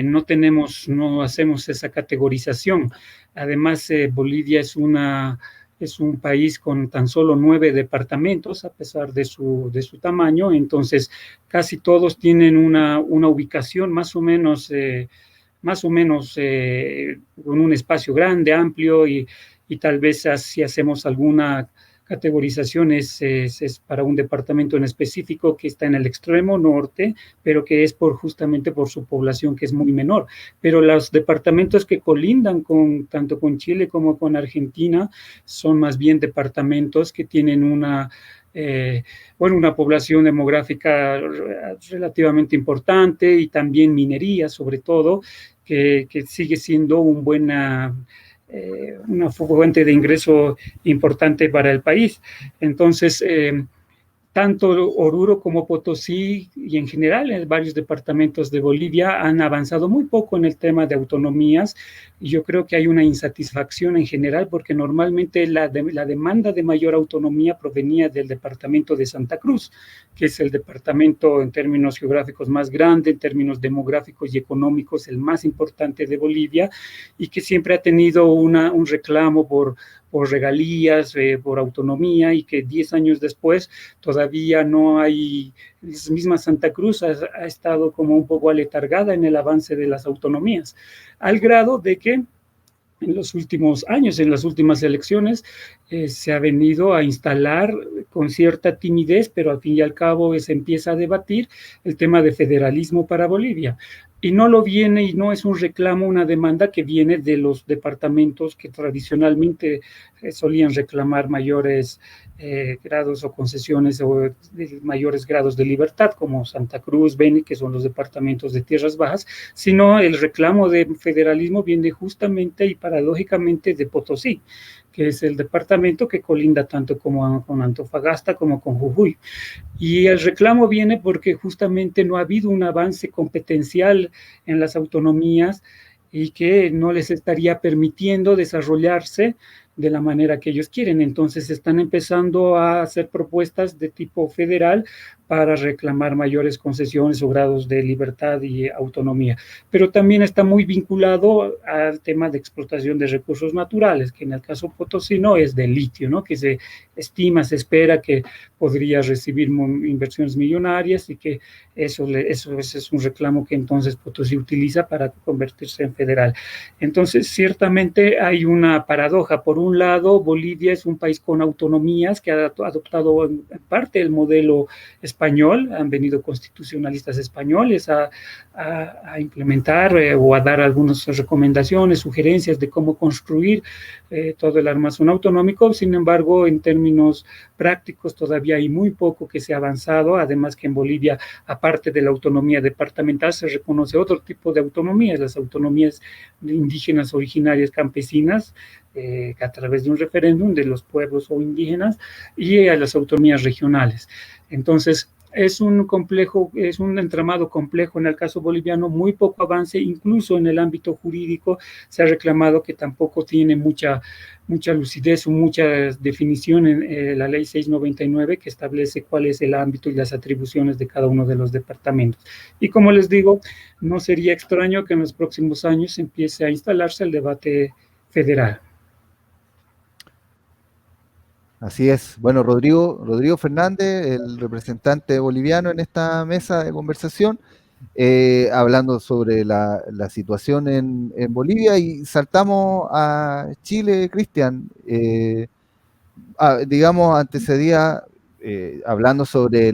no hacemos esa categorización. Además, Bolivia es un país con tan solo 9 departamentos, a pesar de su tamaño, entonces casi todos tienen una ubicación más o menos con un espacio grande, amplio, y tal vez si hacemos alguna categorización es para un departamento en específico que está en el extremo norte, pero que es justamente por su población, que es muy menor. Pero los departamentos que colindan tanto con Chile como con Argentina son más bien departamentos que tienen una población demográfica relativamente importante y también minería, sobre todo, que sigue siendo una fuente de ingreso importante para el país. Entonces, tanto Oruro como Potosí y en general en varios departamentos de Bolivia han avanzado muy poco en el tema de autonomías, y yo creo que hay una insatisfacción en general porque normalmente la demanda de mayor autonomía provenía del departamento de Santa Cruz, que es el departamento en términos geográficos más grande, en términos demográficos y económicos el más importante de Bolivia, y que siempre ha tenido un reclamo por regalías, por autonomía, y que 10 años después todavía no hay. La misma Santa Cruz ha estado como un poco aletargada en el avance de las autonomías, al grado de que en los últimos años, en las últimas elecciones, se ha venido a instalar con cierta timidez, pero al fin y al cabo se empieza a debatir el tema de federalismo para Bolivia. Y no es un reclamo, una demanda que viene de los departamentos que tradicionalmente solían reclamar mayores grados o concesiones o mayores grados de libertad, como Santa Cruz, Beni, que son los departamentos de tierras bajas, sino el reclamo de federalismo viene justamente y paradójicamente de Potosí, que es el departamento que colinda tanto con Antofagasta como con Jujuy. Y el reclamo viene porque justamente no ha habido un avance competencial en las autonomías y que no les estaría permitiendo desarrollarse de la manera que ellos quieren. Entonces están empezando a hacer propuestas de tipo federal para reclamar mayores concesiones o grados de libertad y autonomía. Pero también está muy vinculado al tema de explotación de recursos naturales, que en el caso potosino es del litio, ¿no? Que se espera que podría recibir inversiones millonarias, y que eso es un reclamo que entonces Potosí utiliza para convertirse en federal. Entonces, ciertamente hay una paradoja. Por un lado, Bolivia es un país con autonomías que ha adoptado en parte el modelo español, han venido constitucionalistas españoles a implementar o a dar algunas recomendaciones, sugerencias de cómo construir todo el armazón autonómico. Sin embargo, en términos prácticos todavía hay muy poco que se ha avanzado, además que en Bolivia, aparte de la autonomía departamental, se reconoce otro tipo de autonomías, las autonomías indígenas originarias campesinas, a través de un referéndum de los pueblos o indígenas, y a las autonomías regionales. Entonces, es un entramado complejo en el caso boliviano, muy poco avance, incluso en el ámbito jurídico se ha reclamado que tampoco tiene mucha lucidez o mucha definición en la ley 699, que establece cuál es el ámbito y las atribuciones de cada uno de los departamentos. Y como les digo, no sería extraño que en los próximos años empiece a instalarse el debate federal. Así es. Bueno, Rodrigo Fernández, el representante boliviano en esta mesa de conversación, hablando sobre la situación en Bolivia, y saltamos a Chile, Cristian. Digamos, antecedía hablando sobre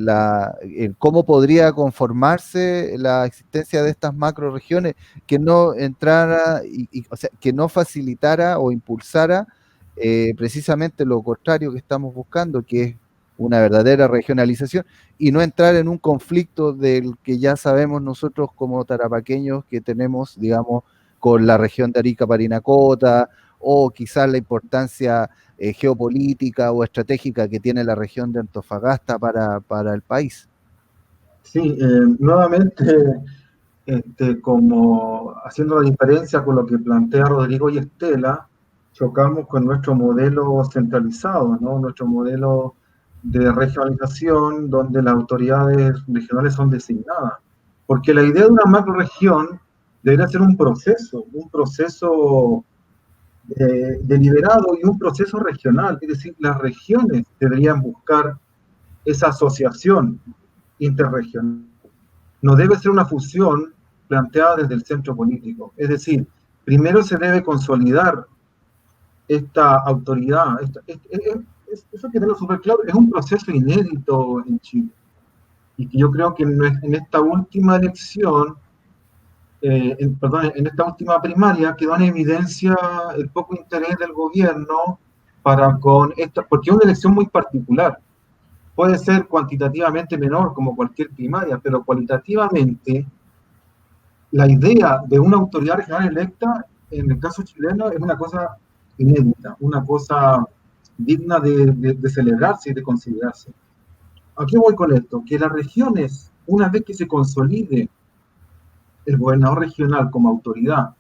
cómo podría conformarse la existencia de estas macroregiones, que no entrara, o sea, que no facilitara o impulsara precisamente lo contrario que estamos buscando, que es una verdadera regionalización, y no entrar en un conflicto del que ya sabemos nosotros como tarapaqueños que tenemos, digamos, con la región de Arica, Parinacota, o quizás la importancia geopolítica o estratégica que tiene la región de Antofagasta para el país. Sí, nuevamente, como haciendo la diferencia con lo que plantea Rodrigo y Estela, chocamos con nuestro modelo centralizado, ¿no? Nuestro modelo de regionalización, donde las autoridades regionales son designadas. Porque la idea de una macroregión debería ser un proceso deliberado y un proceso regional. Es decir, las regiones deberían buscar esa asociación interregional. No debe ser una fusión planteada desde el centro político. Es decir, primero se debe consolidar esta autoridad. eso hay que tenerlo súper claro, es un proceso inédito en Chile. Y que yo creo que en esta última elección, en esta última primaria, quedó en evidencia el poco interés del gobierno para con esta, porque es una elección muy particular. Puede ser cuantitativamente menor como cualquier primaria, pero cualitativamente la idea de una autoridad regional electa, en el caso chileno, es una cosa inédita, una cosa digna de celebrarse y de considerarse. ¿A qué voy con esto? Que las regiones, una vez que se consolide el gobernador regional como autoridad,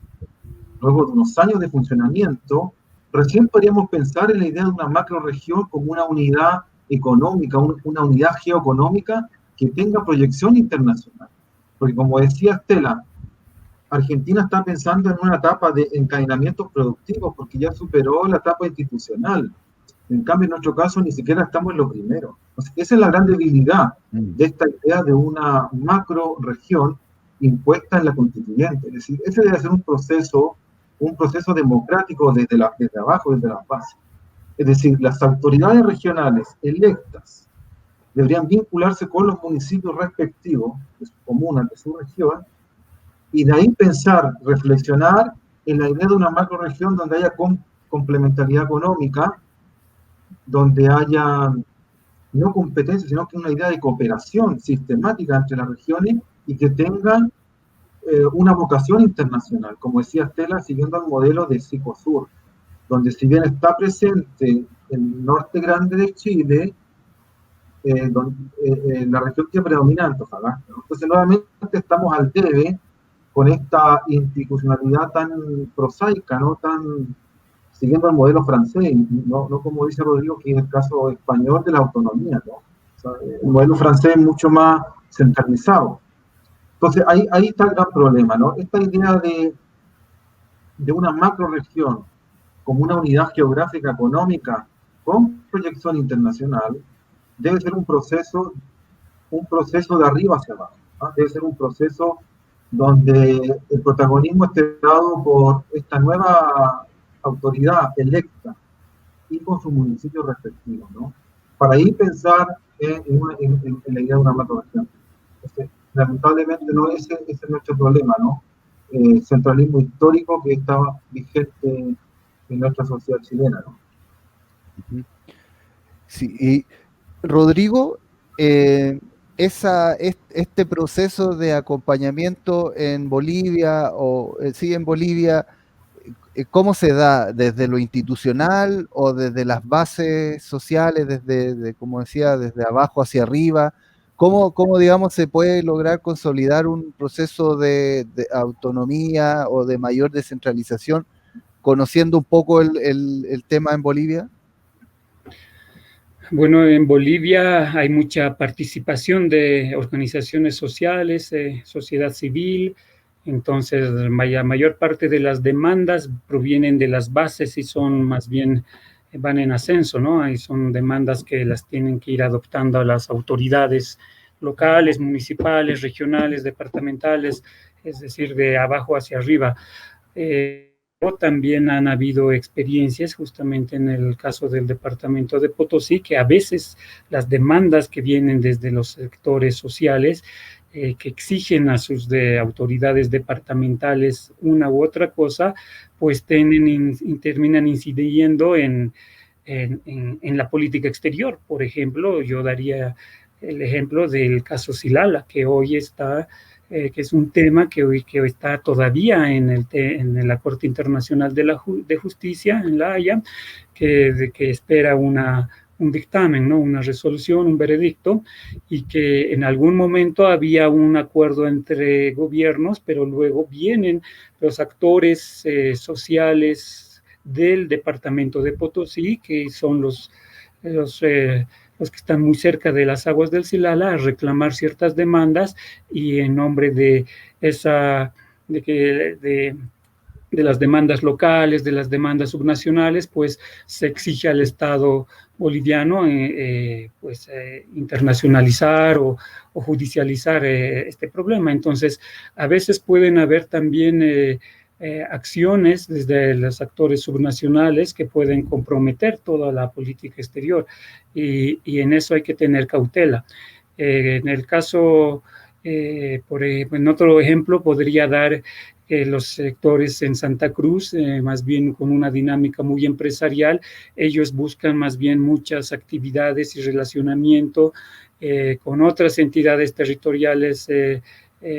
luego de unos años de funcionamiento, recién podríamos pensar en la idea de una macroregión como una unidad económica, una unidad geoeconómica que tenga proyección internacional. Porque como decía Estela, Argentina está pensando en una etapa de encadenamientos productivos porque ya superó la etapa institucional. En cambio, en nuestro caso, ni siquiera estamos en lo primero. Entonces, esa es la gran debilidad de esta idea de una macro región impuesta en la constituyente. Es decir, ese debe ser un proceso democrático desde abajo, desde las bases. Es decir, las autoridades regionales electas deberían vincularse con los municipios respectivos de su comuna, de su región, y de ahí pensar, reflexionar en la idea de una macro región donde haya complementariedad económica, donde haya no competencia, sino que una idea de cooperación sistemática entre las regiones y que tengan una vocación internacional, como decía Estela, siguiendo el modelo de Psicosur, donde si bien está presente el norte grande de Chile, la región que predomina Antofagasta, ¿no? Entonces nuevamente estamos al debe con esta institucionalidad tan prosaica, ¿no? Tan siguiendo el modelo francés, no como dice Rodrigo, que es el caso español de la autonomía, ¿no? O sea, el modelo francés es mucho más centralizado. Entonces, ahí está el gran problema, ¿no? Esta idea de una macroregión como una unidad geográfica económica con proyección internacional debe ser un proceso de arriba hacia abajo, ¿no? Debe ser un proceso donde el protagonismo esté dado por esta nueva autoridad electa y con sus municipios respectivos, ¿no? Para ahí pensar en la idea de una macroregión. Lamentablemente no ese es nuestro problema, ¿no? Centralismo histórico que estaba vigente en nuestra sociedad chilena, ¿no? Sí, y Rodrigo, este proceso de acompañamiento en Bolivia, en Bolivia, ¿cómo se da? ¿Desde lo institucional o desde las bases sociales, como decía, desde abajo hacia arriba? ¿Cómo, digamos, se puede lograr consolidar un proceso de autonomía o de mayor descentralización, conociendo un poco el tema en Bolivia? Bueno, en Bolivia hay mucha participación de organizaciones sociales, sociedad civil. Entonces, la mayor parte de las demandas provienen de las bases y son más bien, van en ascenso, ¿no? Y son demandas que las tienen que ir adoptando a las autoridades locales, municipales, regionales, departamentales, es decir, de abajo hacia arriba. También han habido experiencias, justamente en el caso del departamento de Potosí, que a veces las demandas que vienen desde los sectores sociales que exigen a sus autoridades departamentales una u otra cosa, pues terminan incidiendo en la política exterior. Por ejemplo, yo daría el ejemplo del caso Xilala, que hoy está, que es un tema que hoy está todavía en la Corte Internacional de Justicia, en La Haya, que espera un dictamen, ¿no? Una resolución, un veredicto, y que en algún momento había un acuerdo entre gobiernos, pero luego vienen los actores sociales del departamento de Potosí, que son los que están muy cerca de las aguas del Xilala, a reclamar ciertas demandas, y en nombre de las demandas locales, de las demandas subnacionales, pues se exige al Estado boliviano internacionalizar o judicializar este problema. Entonces, a veces pueden haber también acciones desde los actores subnacionales que pueden comprometer toda la política exterior, y en eso hay que tener cautela. En el caso, por ejemplo, en otro ejemplo podría dar los sectores en Santa Cruz, más bien con una dinámica muy empresarial, ellos buscan más bien muchas actividades y relacionamiento con otras entidades territoriales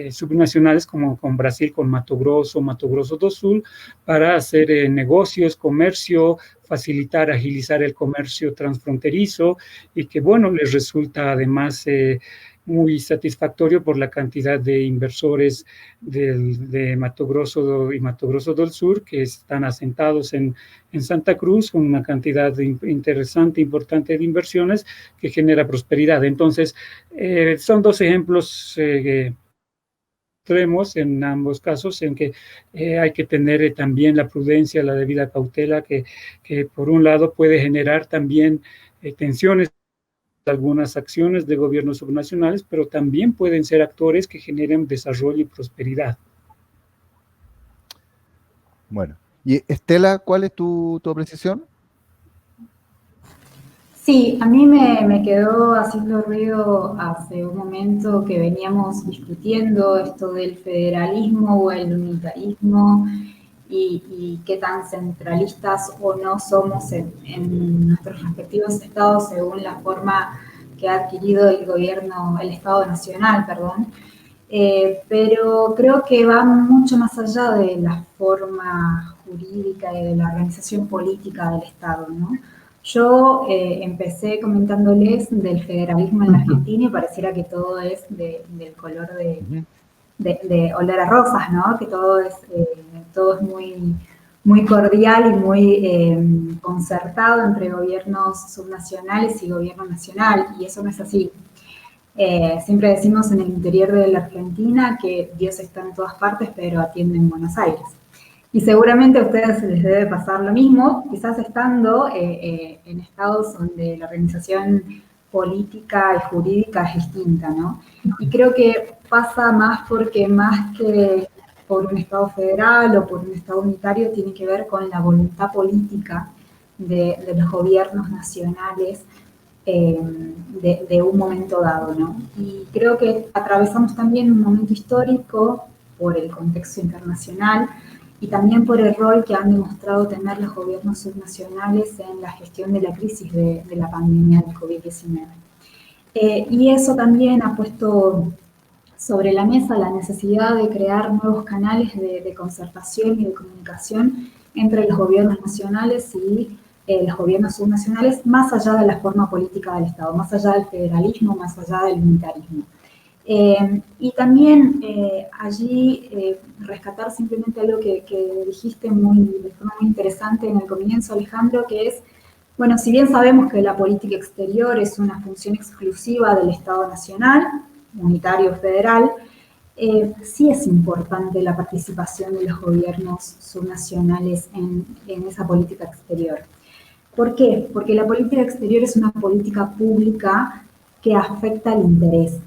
subnacionales, como con Brasil, con Mato Grosso do Sul, para hacer negocios, comercio, facilitar, agilizar el comercio transfronterizo, y que, bueno, les resulta además muy satisfactorio por la cantidad de inversores de Mato Grosso y Mato Grosso del Sur que están asentados en Santa Cruz, con una cantidad interesante, importante de inversiones que genera prosperidad. Entonces, son dos ejemplos extremos en ambos casos, en que hay que tener también la prudencia, la debida cautela, que por un lado puede generar también tensiones, algunas acciones de gobiernos subnacionales, pero también pueden ser actores que generen desarrollo y prosperidad. Bueno, y Estela, ¿cuál es tu apreciación? Sí, a mí me quedó haciendo ruido hace un momento que veníamos discutiendo esto del federalismo o el unitarismo y qué tan centralistas o no somos en nuestros respectivos estados según la forma que ha adquirido el Estado Nacional, perdón. Pero creo que va mucho más allá de la forma jurídica y de la organización política del Estado, ¿no? Yo empecé comentándoles del federalismo en la Argentina y pareciera que todo es del color de olor a rosas, ¿no? Que todo es muy, muy cordial y muy concertado entre gobiernos subnacionales y gobierno nacional, y eso no es así. Siempre decimos en el interior de la Argentina que Dios está en todas partes, pero atiende en Buenos Aires. Y seguramente a ustedes les debe pasar lo mismo, quizás estando en estados donde la organización política y jurídica es distinta, ¿no? Y creo que pasa más porque más que por un estado federal o por un estado unitario, tiene que ver con la voluntad política de los gobiernos nacionales de un momento dado, ¿no? Y creo que atravesamos también un momento histórico por el contexto internacional y también por el rol que han demostrado tener los gobiernos subnacionales en la gestión de la crisis de la pandemia del COVID-19. Y eso también ha puesto sobre la mesa la necesidad de crear nuevos canales de concertación y de comunicación entre los gobiernos nacionales y los gobiernos subnacionales, más allá de la forma política del Estado, más allá del federalismo, más allá del unitarismo. Y también allí rescatar simplemente algo que dijiste de forma muy interesante en el comienzo, Alejandro, que es, bueno, si bien sabemos que la política exterior es una función exclusiva del Estado Nacional, unitario federal, sí es importante la participación de los gobiernos subnacionales en esa política exterior. ¿Por qué? Porque la política exterior es una política pública que afecta el interés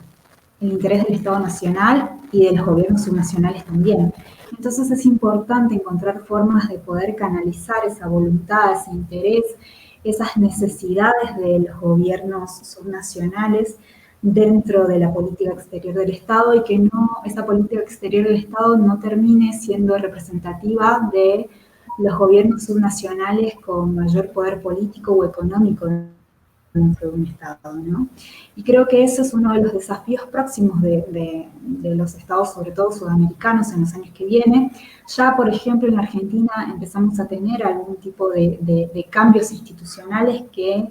del Estado Nacional y de los gobiernos subnacionales también. Entonces es importante encontrar formas de poder canalizar esa voluntad, ese interés, esas necesidades de los gobiernos subnacionales dentro de la política exterior del Estado y que esa política exterior del Estado no termine siendo representativa de los gobiernos subnacionales con mayor poder político o económico dentro de un Estado, ¿no? Y creo que ese es uno de los desafíos próximos de los Estados, sobre todo sudamericanos, en los años que vienen. Ya, por ejemplo, en la Argentina empezamos a tener algún tipo de cambios institucionales que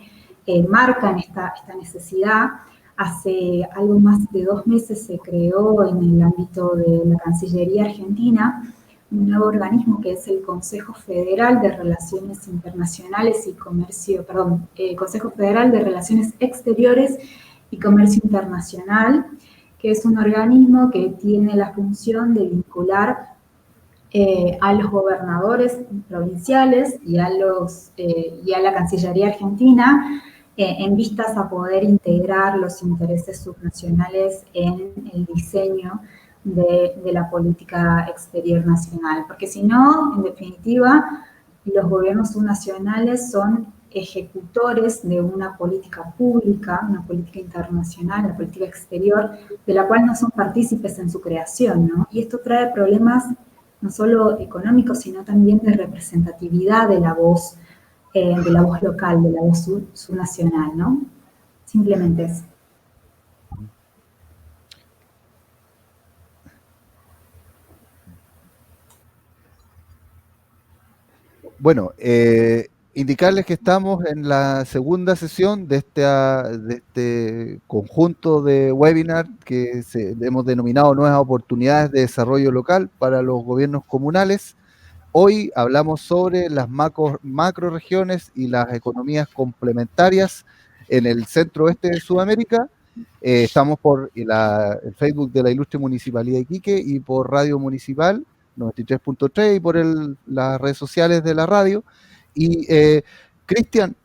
marcan esta necesidad. Hace algo más de 2 meses se creó en el ámbito de la Cancillería Argentina un nuevo organismo que es el Consejo Federal de Relaciones Internacionales y Comercio, Consejo Federal de Relaciones Exteriores y Comercio Internacional, que es un organismo que tiene la función de vincular a los gobernadores provinciales y a la Cancillería Argentina en vistas a poder integrar los intereses subnacionales en el diseño de la política exterior nacional, porque si no, en definitiva, los gobiernos subnacionales son ejecutores de una política pública, una política internacional, una política exterior, de la cual no son partícipes en su creación, ¿no? Y esto trae problemas no solo económicos, sino también de representatividad de la voz local, de la voz subnacional, ¿no? Simplemente eso. Bueno, indicarles que estamos en la segunda sesión de este conjunto de webinar que hemos denominado Nuevas Oportunidades de Desarrollo Local para los Gobiernos Comunales. Hoy hablamos sobre las macroregiones y las economías complementarias en el centro-oeste de Sudamérica. Estamos por el Facebook de la Ilustre Municipalidad de Iquique y por Radio Municipal 93.3 y por las redes sociales de la radio. Y Cristian,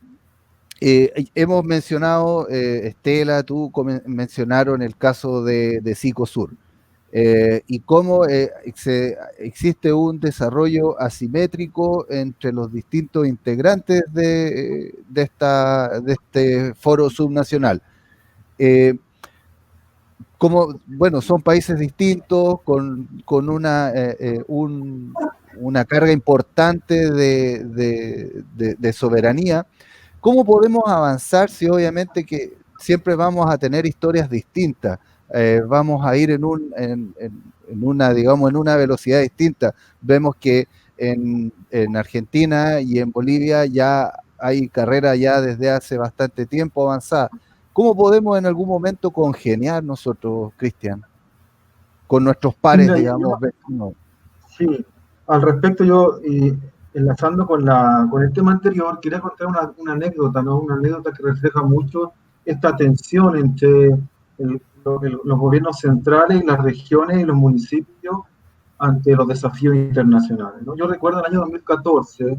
hemos mencionado, Estela, tú mencionaron el caso de Cicosur y cómo existe un desarrollo asimétrico entre los distintos integrantes de este foro subnacional. Como, bueno, son países distintos, con una carga importante de soberanía. ¿Cómo podemos avanzar si obviamente que siempre vamos a tener historias distintas? Vamos a ir en una velocidad distinta. Vemos que en Argentina y en Bolivia ya hay carrera ya desde hace bastante tiempo avanzada. ¿Cómo podemos en algún momento congeniar nosotros, Cristian, con nuestros pares, mira, digamos? Sí, al respecto yo, enlazando con el tema anterior, quería contar una anécdota, ¿no? Una anécdota que refleja mucho esta tensión entre los gobiernos centrales y las regiones y los municipios ante los desafíos internacionales, ¿no? Yo recuerdo el año 2014,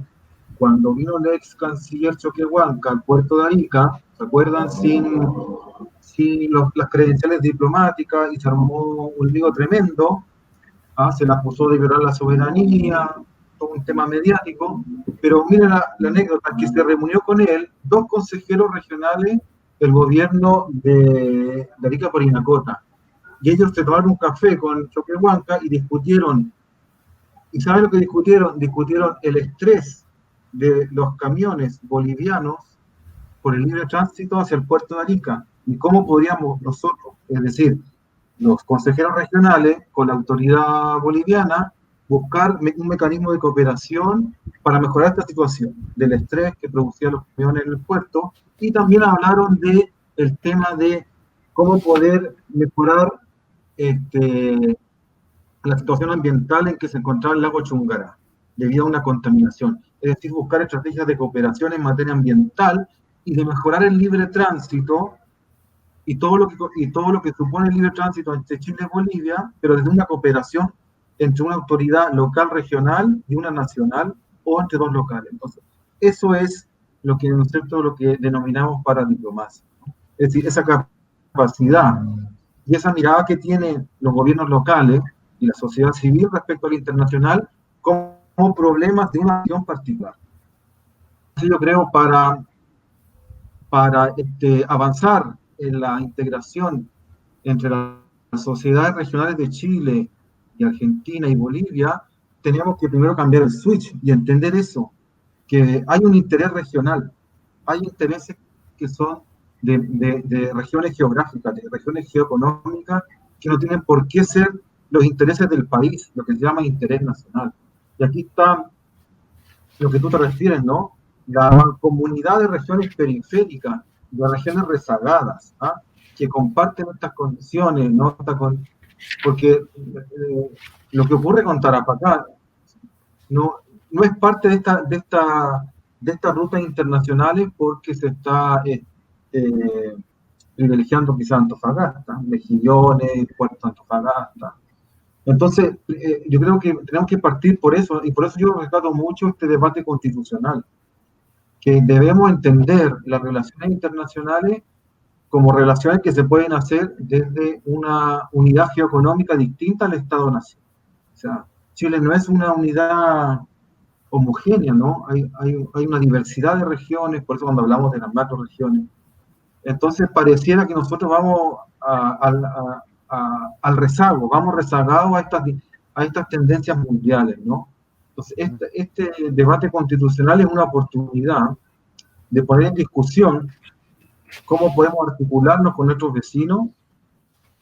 cuando vino el ex canciller Choquehuanca al puerto de Arica, ¿se acuerdan? Sin las credenciales diplomáticas, y se armó un lío tremendo. Se le acusó de violar la soberanía, todo un tema mediático, pero miren la anécdota, que se reunió con él 2 consejeros regionales del gobierno de Arica Parinacota, y ellos se tomaron un café con Choquehuanca y discutieron. ¿Y saben lo que discutieron? Discutieron el estrés de los camiones bolivianos por el libre tránsito hacia el puerto de Arica, y cómo podríamos nosotros, es decir, los consejeros regionales con la autoridad boliviana, buscar un mecanismo de cooperación para mejorar esta situación del estrés que producían los camiones en el puerto. Y también hablaron del tema de cómo poder mejorar la situación ambiental en que se encontraba el lago Chungará debido a una contaminación. Es decir, buscar estrategias de cooperación en materia ambiental y de mejorar el libre tránsito y todo lo que supone el libre tránsito entre Chile y Bolivia, pero desde una cooperación entre una autoridad local regional y una nacional, o entre 2 locales. Entonces, eso es lo que denominamos paradiplomacia, ¿no? Es decir, esa capacidad y esa mirada que tienen los gobiernos locales y la sociedad civil respecto al internacional como problemas de una región particular. Así yo creo, para avanzar en la integración entre las sociedades regionales de Chile y Argentina y Bolivia, tenemos que primero cambiar el switch y entender eso, que hay un interés regional, hay intereses que son de regiones geográficas, de regiones geoeconómicas, que no tienen por qué ser los intereses del país, lo que se llama interés nacional. Y aquí está lo que tú te refieres, ¿no? La comunidad de regiones periféricas, de regiones rezagadas, que comparten estas condiciones, ¿no? Porque lo que ocurre con Tarapacá no es parte de estas rutas internacionales, porque se está privilegiando quizás Antofagasta, Mejillones, Puerto Antofagasta. Entonces, yo creo que tenemos que partir por eso, y por eso yo rescato mucho este debate constitucional, que debemos entender las relaciones internacionales como relaciones que se pueden hacer desde una unidad geoeconómica distinta al Estado-Nación. O sea, Chile no es una unidad homogénea, ¿no? Hay una diversidad de regiones, por eso cuando hablamos de las macroregiones. Entonces pareciera que nosotros vamos al rezago, vamos rezagados a estas tendencias mundiales, ¿no? Entonces este debate constitucional es una oportunidad de poner en discusión cómo podemos articularnos con nuestros vecinos,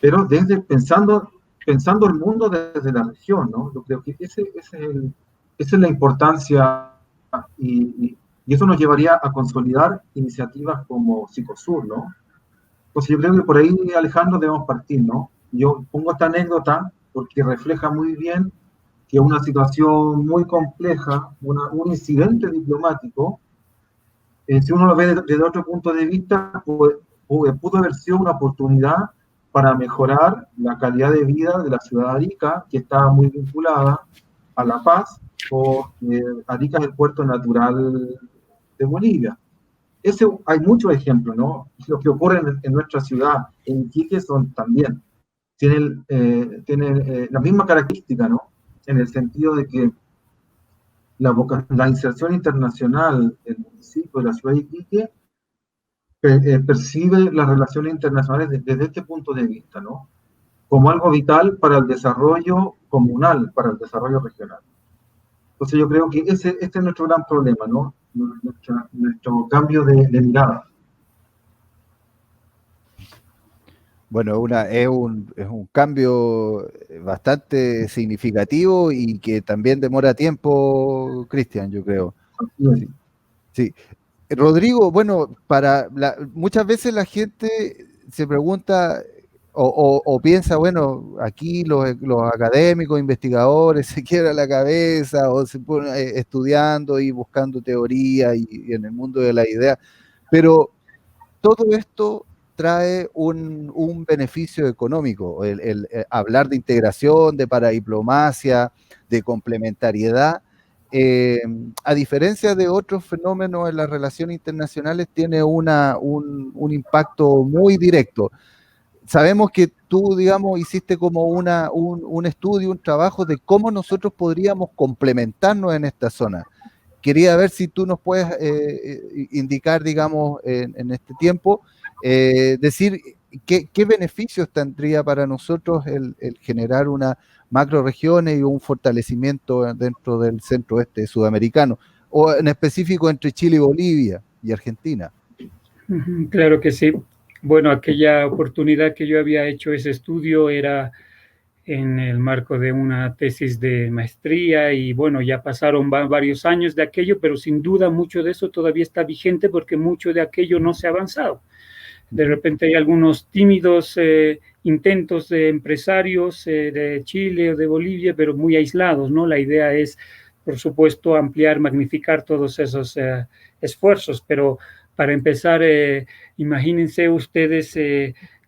pero pensando el mundo desde la región, ¿no? Yo creo que esa es la importancia, y eso nos llevaría a consolidar iniciativas como Psicosur, ¿no? Entonces yo creo que por ahí, Alejandro, debemos partir, ¿no? Yo pongo esta anécdota porque refleja muy bien que una situación muy compleja, un incidente diplomático, si uno lo ve desde otro punto de vista, pudo haber sido una oportunidad para mejorar la calidad de vida de la ciudad de Arica, que estaba muy vinculada a La Paz, o Arica es el puerto natural de Bolivia. Hay muchos ejemplos, ¿no? Lo que ocurre en nuestra ciudad, en Iquique, tienen la misma característica, ¿no? En el sentido de que la inserción internacional del municipio de la ciudad de Iquique percibe las relaciones internacionales desde este punto de vista, ¿no? Como algo vital para el desarrollo comunal, para el desarrollo regional. Entonces yo creo que este es nuestro gran problema, ¿no? Nuestro cambio de mirada. Bueno, es un cambio bastante significativo y que también demora tiempo, Cristian, yo creo. Sí, sí. Rodrigo, bueno, muchas veces la gente se pregunta o piensa, bueno, aquí los académicos, investigadores se quiebran la cabeza o se ponen estudiando y buscando teoría y en el mundo de la idea, pero todo esto trae un beneficio económico, el hablar de integración, de paradiplomacia, de complementariedad. A diferencia de otros fenómenos en las relaciones internacionales, tiene un impacto muy directo. Sabemos que tú, digamos, hiciste como un estudio, un trabajo de cómo nosotros podríamos complementarnos en esta zona. Quería ver si tú nos puedes indicar, digamos, en este tiempo, decir qué beneficios tendría para nosotros el generar una macroregiones y un fortalecimiento dentro del centro-oeste sudamericano, o en específico entre Chile y Bolivia y Argentina. Claro que sí. Bueno, aquella oportunidad que yo había hecho ese estudio era en el marco de una tesis de maestría y bueno, ya pasaron varios años de aquello, pero sin duda mucho de eso todavía está vigente porque mucho de aquello no se ha avanzado. De repente hay algunos tímidos intentos de empresarios de Chile o de Bolivia, pero muy aislados, ¿no? La idea es, por supuesto, ampliar, magnificar todos esos esfuerzos, pero para empezar, imagínense ustedes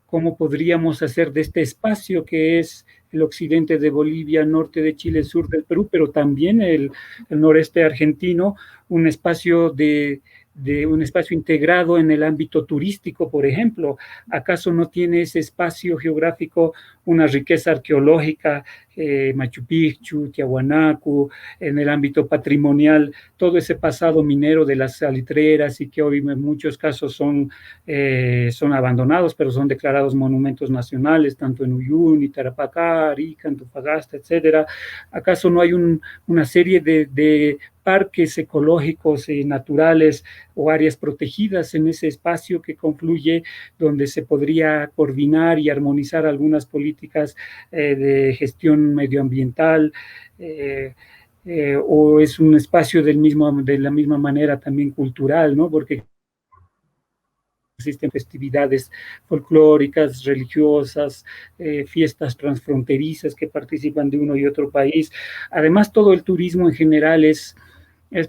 cómo podríamos hacer de este espacio que es el occidente de Bolivia, norte de Chile, sur del Perú, pero también el noreste argentino, un espacio un espacio integrado en el ámbito turístico, por ejemplo. ¿Acaso no tiene ese espacio geográfico una riqueza arqueológica, Machu Picchu, Tiahuanacu, en el ámbito patrimonial, todo ese pasado minero de las salitreras y que hoy en muchos casos son abandonados, pero son declarados monumentos nacionales, tanto en Uyuni, Tarapacá, Arica, Antofagasta, etcétera? ¿Acaso no hay una serie de parques ecológicos y naturales o áreas protegidas en ese espacio que confluye, donde se podría coordinar y armonizar algunas políticas de gestión medioambiental, o es un espacio de la misma manera también cultural, ¿no? Porque existen festividades folclóricas, religiosas, fiestas transfronterizas que participan de uno y otro país. Además, todo el turismo en general es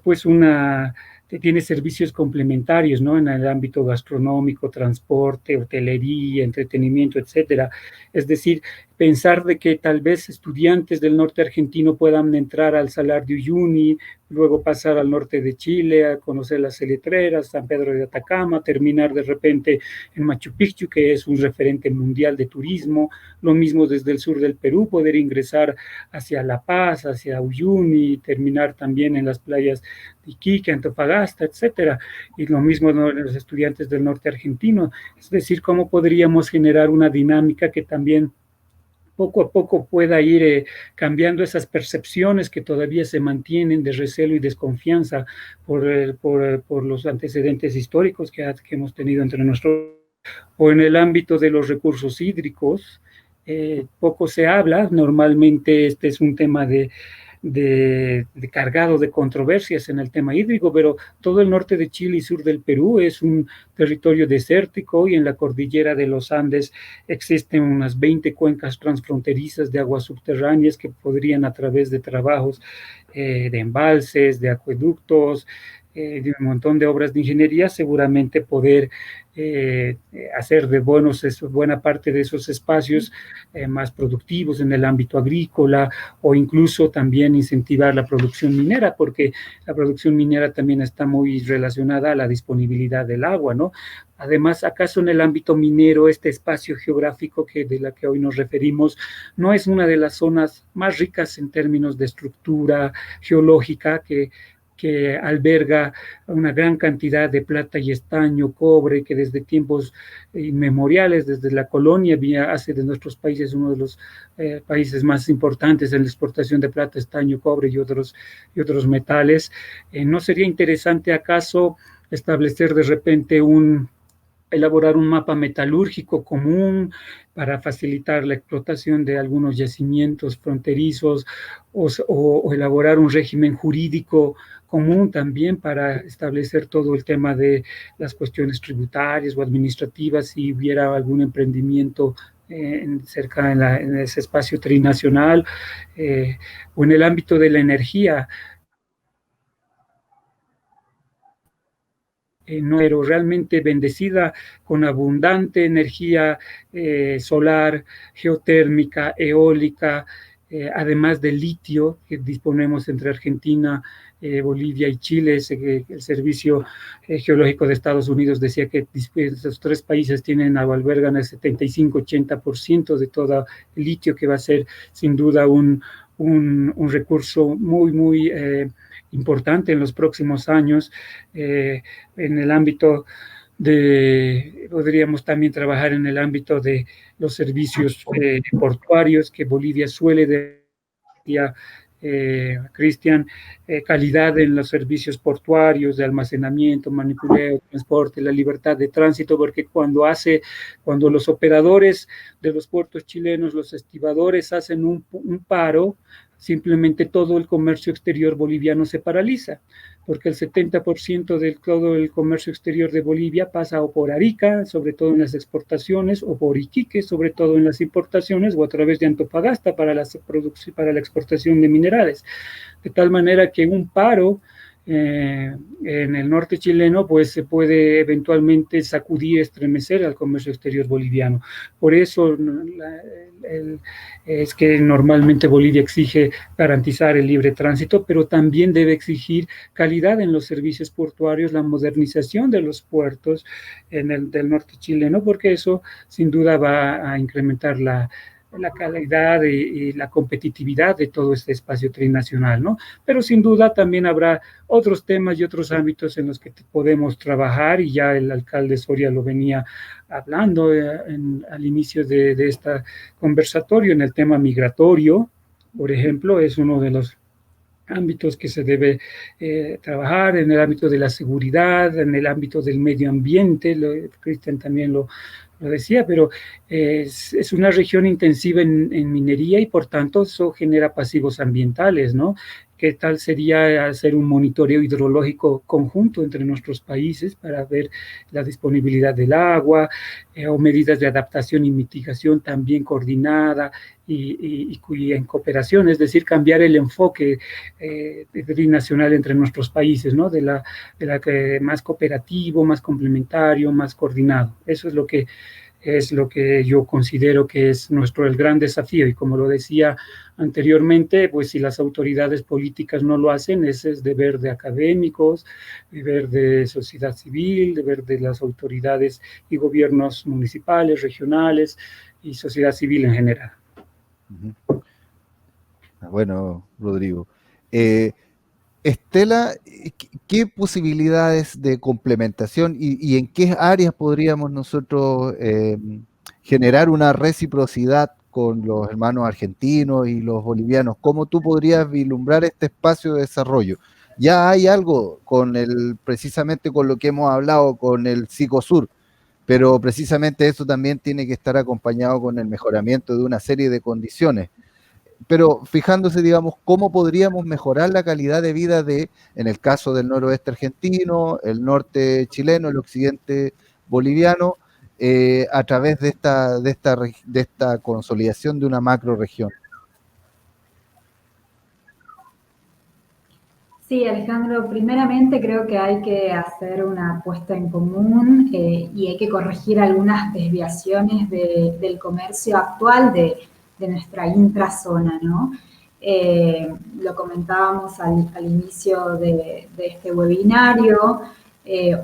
pues una tiene servicios complementarios, ¿no? En el ámbito gastronómico, transporte, hotelería, entretenimiento, etcétera. Es decir, pensar de que tal vez estudiantes del norte argentino puedan entrar al Salar de Uyuni, luego pasar al norte de Chile, a conocer las Saletreras, San Pedro de Atacama, terminar de repente en Machu Picchu, que es un referente mundial de turismo, lo mismo desde el sur del Perú, poder ingresar hacia La Paz, hacia Uyuni, terminar también en las playas de Iquique, Antofagasta, etcétera, y lo mismo los estudiantes del norte argentino, es decir, cómo podríamos generar una dinámica que también poco a poco pueda ir cambiando esas percepciones que todavía se mantienen de recelo y desconfianza por los antecedentes históricos que hemos tenido entre nosotros, o en el ámbito de los recursos hídricos. Poco se habla, normalmente este es un tema de cargado de controversias en el tema hídrico, pero todo el norte de Chile y sur del Perú es un territorio desértico, y en la cordillera de los Andes existen unas 20 cuencas transfronterizas de aguas subterráneas que podrían, a través de trabajos de embalses, de acueductos, de un montón de obras de ingeniería, seguramente poder hacer de buena parte de esos espacios más productivos en el ámbito agrícola, o incluso también incentivar la producción minera, porque la producción minera también está muy relacionada a la disponibilidad del agua, ¿no? Además, ¿acaso en el ámbito minero este espacio geográfico de la que hoy nos referimos no es una de las zonas más ricas en términos de estructura geológica, que alberga una gran cantidad de plata y estaño, cobre, que desde tiempos inmemoriales, desde la colonia, hace de nuestros países uno de los países más importantes en la exportación de plata, estaño, cobre y otros metales? ¿No sería interesante acaso establecer de repente elaborar un mapa metalúrgico común para facilitar la explotación de algunos yacimientos fronterizos, o elaborar un régimen jurídico común también para establecer todo el tema de las cuestiones tributarias o administrativas si hubiera algún emprendimiento cerca en ese espacio trinacional, o en el ámbito de la energía? No, pero realmente bendecida con abundante energía solar, geotérmica, eólica, además del litio que disponemos entre Argentina, Bolivia y Chile. El Servicio Geológico de Estados Unidos decía que estos tres países albergan el 75-80% de todo el litio, que va a ser sin duda un recurso muy, muy importante en los próximos años. En el ámbito podríamos también trabajar en el ámbito de los servicios portuarios, que Bolivia suele Cristian, calidad en los servicios portuarios de almacenamiento, manipuleo, transporte, la libertad de tránsito, porque cuando los operadores de los puertos chilenos, los estibadores, hacen un paro, simplemente todo el comercio exterior boliviano se paraliza, porque el 70% de todo el comercio exterior de Bolivia pasa o por Arica, sobre todo en las exportaciones, o por Iquique, sobre todo en las importaciones, o a través de Antofagasta para la exportación de minerales. De tal manera que un paro en el norte chileno pues se puede eventualmente sacudir, estremecer al comercio exterior boliviano. Por eso es que normalmente Bolivia exige garantizar el libre tránsito, pero también debe exigir calidad en los servicios portuarios, la modernización de los puertos del norte chileno, porque eso sin duda va a incrementar la calidad y la competitividad de todo este espacio trinacional, ¿no? Pero sin duda también habrá otros temas y otros ámbitos en los que podemos trabajar, y ya el alcalde Soria lo venía hablando al inicio de este conversatorio. En el tema migratorio, por ejemplo, es uno de los ámbitos que se debe trabajar, en el ámbito de la seguridad, en el ámbito del medio ambiente. Cristian también lo decía, pero es una región intensiva en minería, y por tanto eso genera pasivos ambientales, ¿no? ¿Qué tal sería hacer un monitoreo hidrológico conjunto entre nuestros países para ver la disponibilidad del agua, o medidas de adaptación y mitigación también coordinada y en cooperación, es decir, cambiar el enfoque binacional entre nuestros países, ¿no? De la que más cooperativo, más complementario, más coordinado. Eso es lo que yo considero que es el gran desafío, y como lo decía anteriormente, pues si las autoridades políticas no lo hacen, ese es deber de académicos, deber de sociedad civil, deber de las autoridades y gobiernos municipales, regionales y sociedad civil en general. Bueno, Rodrigo. Estela, ¿qué posibilidades de complementación y en qué áreas podríamos nosotros generar una reciprocidad con los hermanos argentinos y los bolivianos? ¿Cómo tú podrías vislumbrar este espacio de desarrollo? Ya hay algo precisamente con lo que hemos hablado con el Cicosur, pero precisamente eso también tiene que estar acompañado con el mejoramiento de una serie de condiciones. Pero fijándose, digamos, cómo podríamos mejorar la calidad de vida en el caso del noroeste argentino, el norte chileno, el occidente boliviano, a través de esta consolidación de una macrorregión. Sí, Alejandro, primeramente creo que hay que hacer una apuesta en común y hay que corregir algunas desviaciones del comercio actual de nuestra intrazona, ¿no? Lo comentábamos al inicio de este webinario.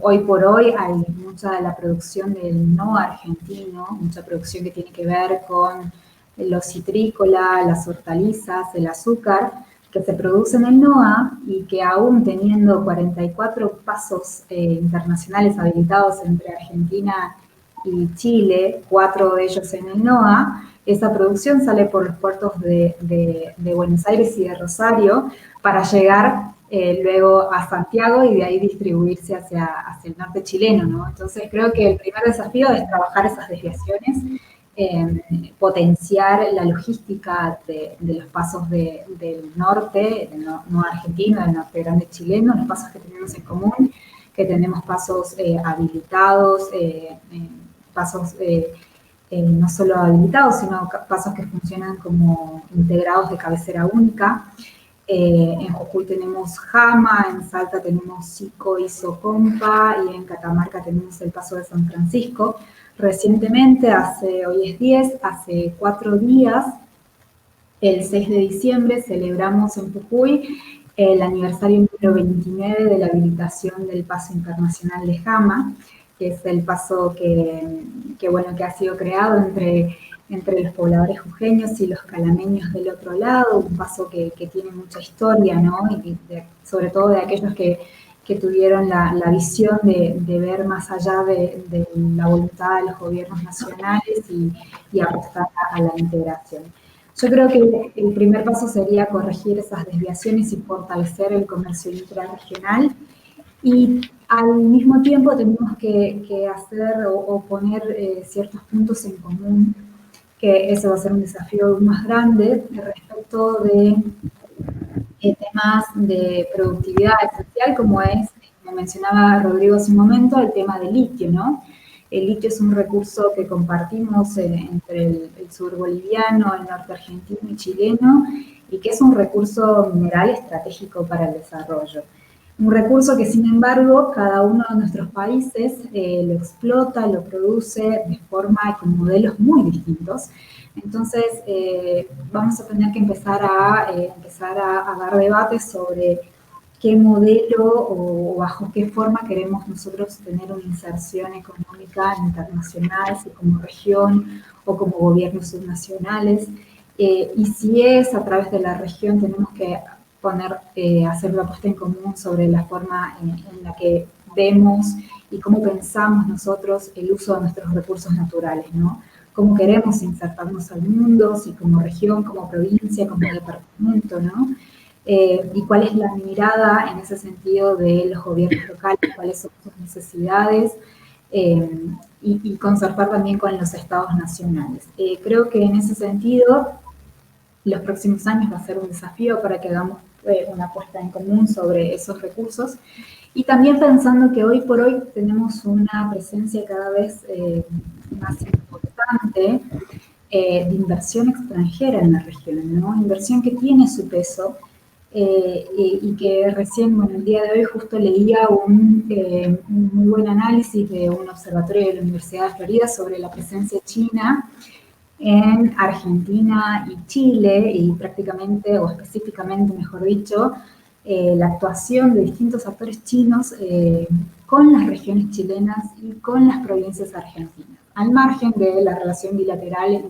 Hoy por hoy hay mucha de la producción del no argentino, mucha producción que tiene que ver con lo citrícola, las hortalizas, el azúcar, que se produce en el NOA y que aún teniendo 44 pasos internacionales habilitados entre Argentina y Chile, 4 de ellos en el NOA, esa producción sale por los puertos de Buenos Aires y de Rosario para llegar luego a Santiago y de ahí distribuirse hacia el norte chileno, ¿no? Entonces creo que el primer desafío es trabajar esas desviaciones, potenciar la logística de los pasos del norte, del no argentino, del norte grande chileno, los pasos que tenemos en común, que tenemos pasos habilitados, pasos no solo habilitados, sino pasos que funcionan como integrados de cabecera única. En Jujuy tenemos Jama, en Salta tenemos Sico y Socompa, y en Catamarca tenemos el paso de San Francisco. Recientemente, hoy es 10, hace 4 días, el 6 de diciembre, celebramos en Jujuy el aniversario número 29 de la habilitación del paso internacional de Jama, que es el paso que ha sido creado entre los pobladores jujeños y los calameños del otro lado, un paso que tiene mucha historia, ¿no? Y sobre todo de aquellos que tuvieron la visión de ver más allá de la voluntad de los gobiernos nacionales y apostar a la integración. Yo creo que el primer paso sería corregir esas desviaciones y fortalecer el comercio intrarregional, y al mismo tiempo tenemos que hacer o poner ciertos puntos en común, que eso va a ser un desafío más grande respecto de temas de productividad esencial, como mencionaba Rodrigo hace un momento, el tema del litio, ¿no? El litio es un recurso que compartimos entre el sur boliviano, el norte argentino y chileno, y que es un recurso mineral estratégico para el desarrollo. Un recurso que, sin embargo, cada uno de nuestros países lo explota, lo produce de forma y con modelos muy distintos. Entonces, vamos a tener que empezar a dar debates sobre qué modelo o bajo qué forma queremos nosotros tener una inserción económica internacional, si como región o como gobiernos subnacionales. Y si es a través de la región, tenemos que hacer la puesta en común sobre la forma en la que vemos y cómo pensamos nosotros el uso de nuestros recursos naturales, ¿no? Cómo queremos insertarnos al mundo, si como región, como provincia, como departamento, ¿no? Y cuál es la mirada en ese sentido de los gobiernos locales, cuáles son sus necesidades, y concertar también con los estados nacionales. Creo que en ese sentido los próximos años va a ser un desafío para que hagamos una puesta en común sobre esos recursos. Y también pensando que hoy por hoy tenemos una presencia cada vez más importante de inversión extranjera en la región, ¿no? Inversión que tiene su peso y que recién, bueno, el día de hoy justo leía un muy buen análisis de un observatorio de la Universidad de Florida sobre la presencia china en Argentina y Chile, y prácticamente, o específicamente, mejor dicho, la actuación de distintos actores chinos con las regiones chilenas y con las provincias argentinas, al margen de la relación bilateral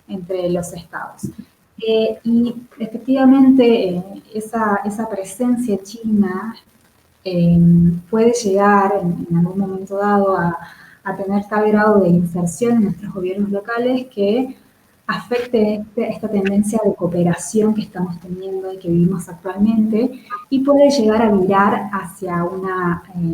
entre los estados. Y efectivamente esa presencia china puede llegar en algún momento dado a tener tal grado de inserción en nuestros gobiernos locales que afecte esta tendencia de cooperación que estamos teniendo y que vivimos actualmente, y puede llegar a virar hacia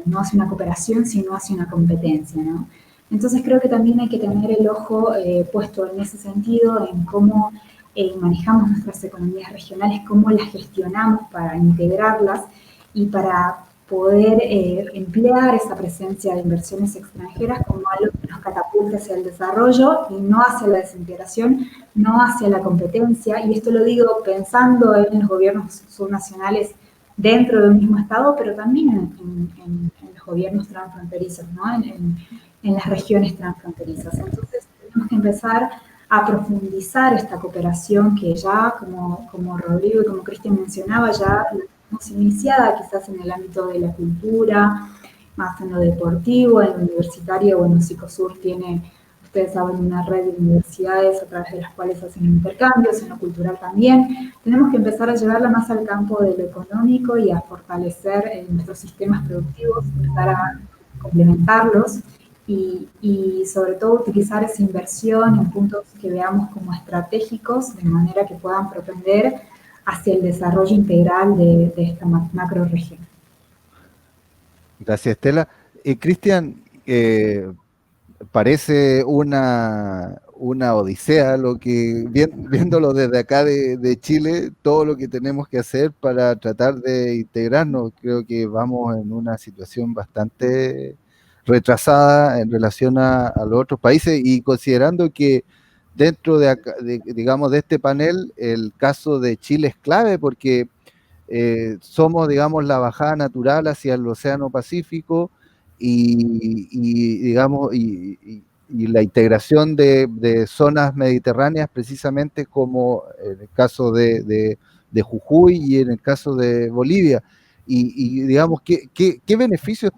no hacia una cooperación, sino hacia una competencia, ¿no? Entonces creo que también hay que tener el ojo puesto en ese sentido, en cómo manejamos nuestras economías regionales, cómo las gestionamos para integrarlas y para poder emplear esa presencia de inversiones extranjeras como algo que nos catapulte hacia el desarrollo y no hacia la desintegración, no hacia la competencia. Y esto lo digo pensando en los gobiernos subnacionales dentro de un mismo estado, pero también en los gobiernos transfronterizos, ¿no? En las regiones transfronterizas. Entonces tenemos que empezar a profundizar esta cooperación que ya, como Rodrigo y como Cristian mencionaba, ya iniciada quizás en el ámbito de la cultura, más en lo deportivo, en lo universitario. Bueno, Psicosur tiene, ustedes saben, una red de universidades a través de las cuales hacen intercambios, en lo cultural también. Tenemos que empezar a llevarla más al campo de lo económico y a fortalecer nuestros sistemas productivos, empezar a complementarlos y sobre todo utilizar esa inversión en puntos que veamos como estratégicos, de manera que puedan propender hacia el desarrollo integral de esta macro región. Gracias, Estela. Cristian, parece una odisea lo que, viéndolo desde acá de Chile, todo lo que tenemos que hacer para tratar de integrarnos. Creo que vamos en una situación bastante retrasada en relación a los otros países, y considerando que dentro digamos, de este panel, el caso de Chile es clave porque somos, digamos, la bajada natural hacia el Océano Pacífico digamos, y la integración de zonas mediterráneas, precisamente como en el caso de Jujuy y en el caso de Bolivia. Digamos, ¿qué beneficios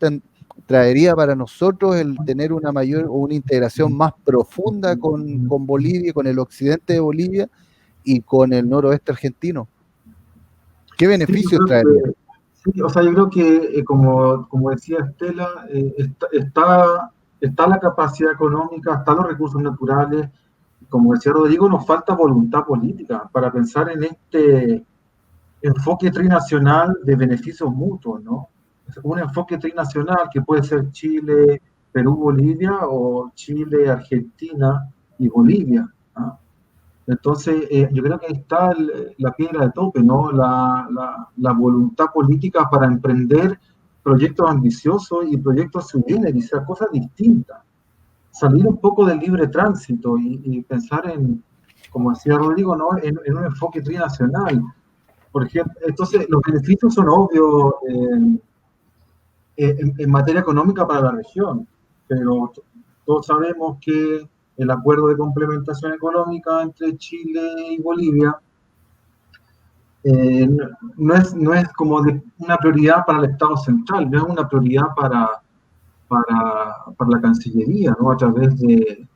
traería para nosotros el tener una mayor o una integración más profunda con Bolivia, con el occidente de Bolivia y con el noroeste argentino? ¿Qué beneficios traería? Sí, o sea, yo creo que, como decía Estela, está la capacidad económica, están los recursos naturales. Como decía Rodrigo, nos falta voluntad política para pensar en este enfoque trinacional de beneficios mutuos, ¿no? Un enfoque trinacional que puede ser Chile, Perú, Bolivia, o Chile, Argentina y Bolivia, ¿no? Entonces, yo creo que ahí está la piedra de tope, ¿no? La voluntad política para emprender proyectos ambiciosos y proyectos subgeneris, o sea, cosas distintas. Salir un poco del libre tránsito y pensar en, como decía Rodrigo, ¿no? En un enfoque trinacional. Por ejemplo, entonces, los beneficios son obvios en materia económica para la región, pero todos sabemos que el acuerdo de complementación económica entre Chile y Bolivia no es como una prioridad para el Estado central, no es una prioridad para la Cancillería, ¿no? A través de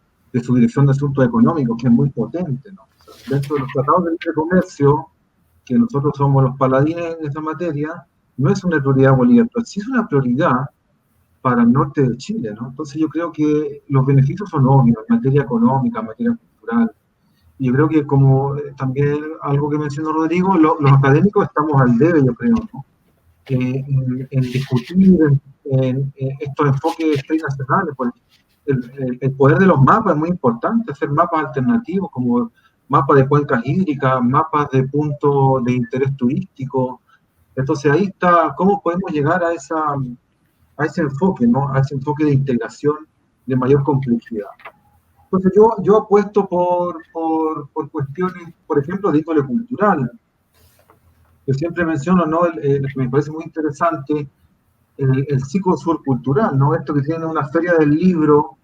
su Dirección de Asuntos Económicos, que es muy potente, ¿no? O sea, dentro de los tratados de libre comercio, que nosotros somos los paladines en esa materia, no es una prioridad Bolivia, pero sí es una prioridad para el norte de Chile, ¿no? Entonces yo creo que los beneficios son obvios en materia económica, en materia cultural. Y yo creo que, como también algo que mencionó Rodrigo, los académicos estamos al debe, yo creo, ¿no? En discutir en estos enfoques trinacionales. El poder de los mapas es muy importante, hacer mapas alternativos, como mapas de cuencas hídricas, mapas de puntos de interés turístico. Entonces ahí está cómo podemos llegar a ese enfoque, ¿no? A ese enfoque de integración de mayor complejidad. Entonces yo apuesto por cuestiones, por ejemplo, de índole cultural. Yo siempre menciono, ¿no? Que me parece muy interesante, el Cicosur cultural, ¿no? Esto que tiene una feria del libro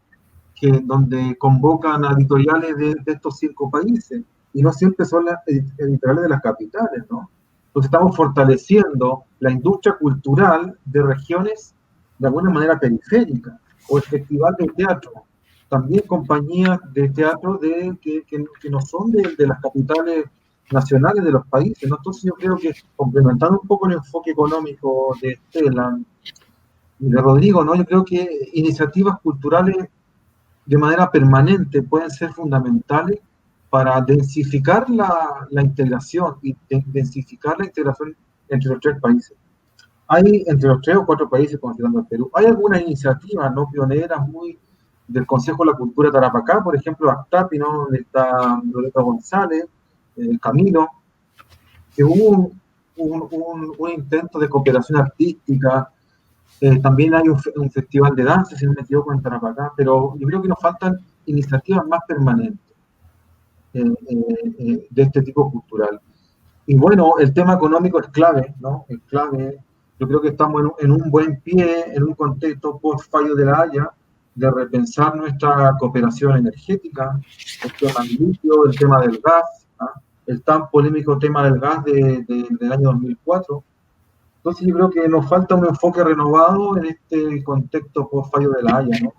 donde convocan a editoriales de estos 5 países, y no siempre son las editoriales de las capitales, ¿no? Entonces estamos fortaleciendo la industria cultural de regiones de alguna manera periféricas, o el Festival de Teatro, también compañías de teatro que no son de las capitales nacionales de los países, ¿no? Entonces yo creo que complementando un poco el enfoque económico de Estela y de Rodrigo, ¿no? Yo creo que iniciativas culturales de manera permanente pueden ser fundamentales para densificar la integración y densificar la integración entre los 3 países. Hay entre los 3 o 4 países, considerando el Perú, hay algunas iniciativas no pioneras muy del Consejo de la Cultura Tarapacá, por ejemplo, Actapi, ¿no? Donde está Loreto González, Camilo, que hubo un intento de cooperación artística. También hay un festival de danza, si no me equivoco, en Tarapacá, pero yo creo que nos faltan iniciativas más permanentes de este tipo cultural. Y bueno, el tema económico es clave, ¿no? Es clave. Yo creo que estamos en un buen pie, en un contexto post-fallo de La Haya, de repensar nuestra cooperación energética, el tema del litio, el tema del gas, ¿no? El tan polémico tema del gas del año 2004. Entonces yo creo que nos falta un enfoque renovado en este contexto post-fallo de La Haya, ¿no?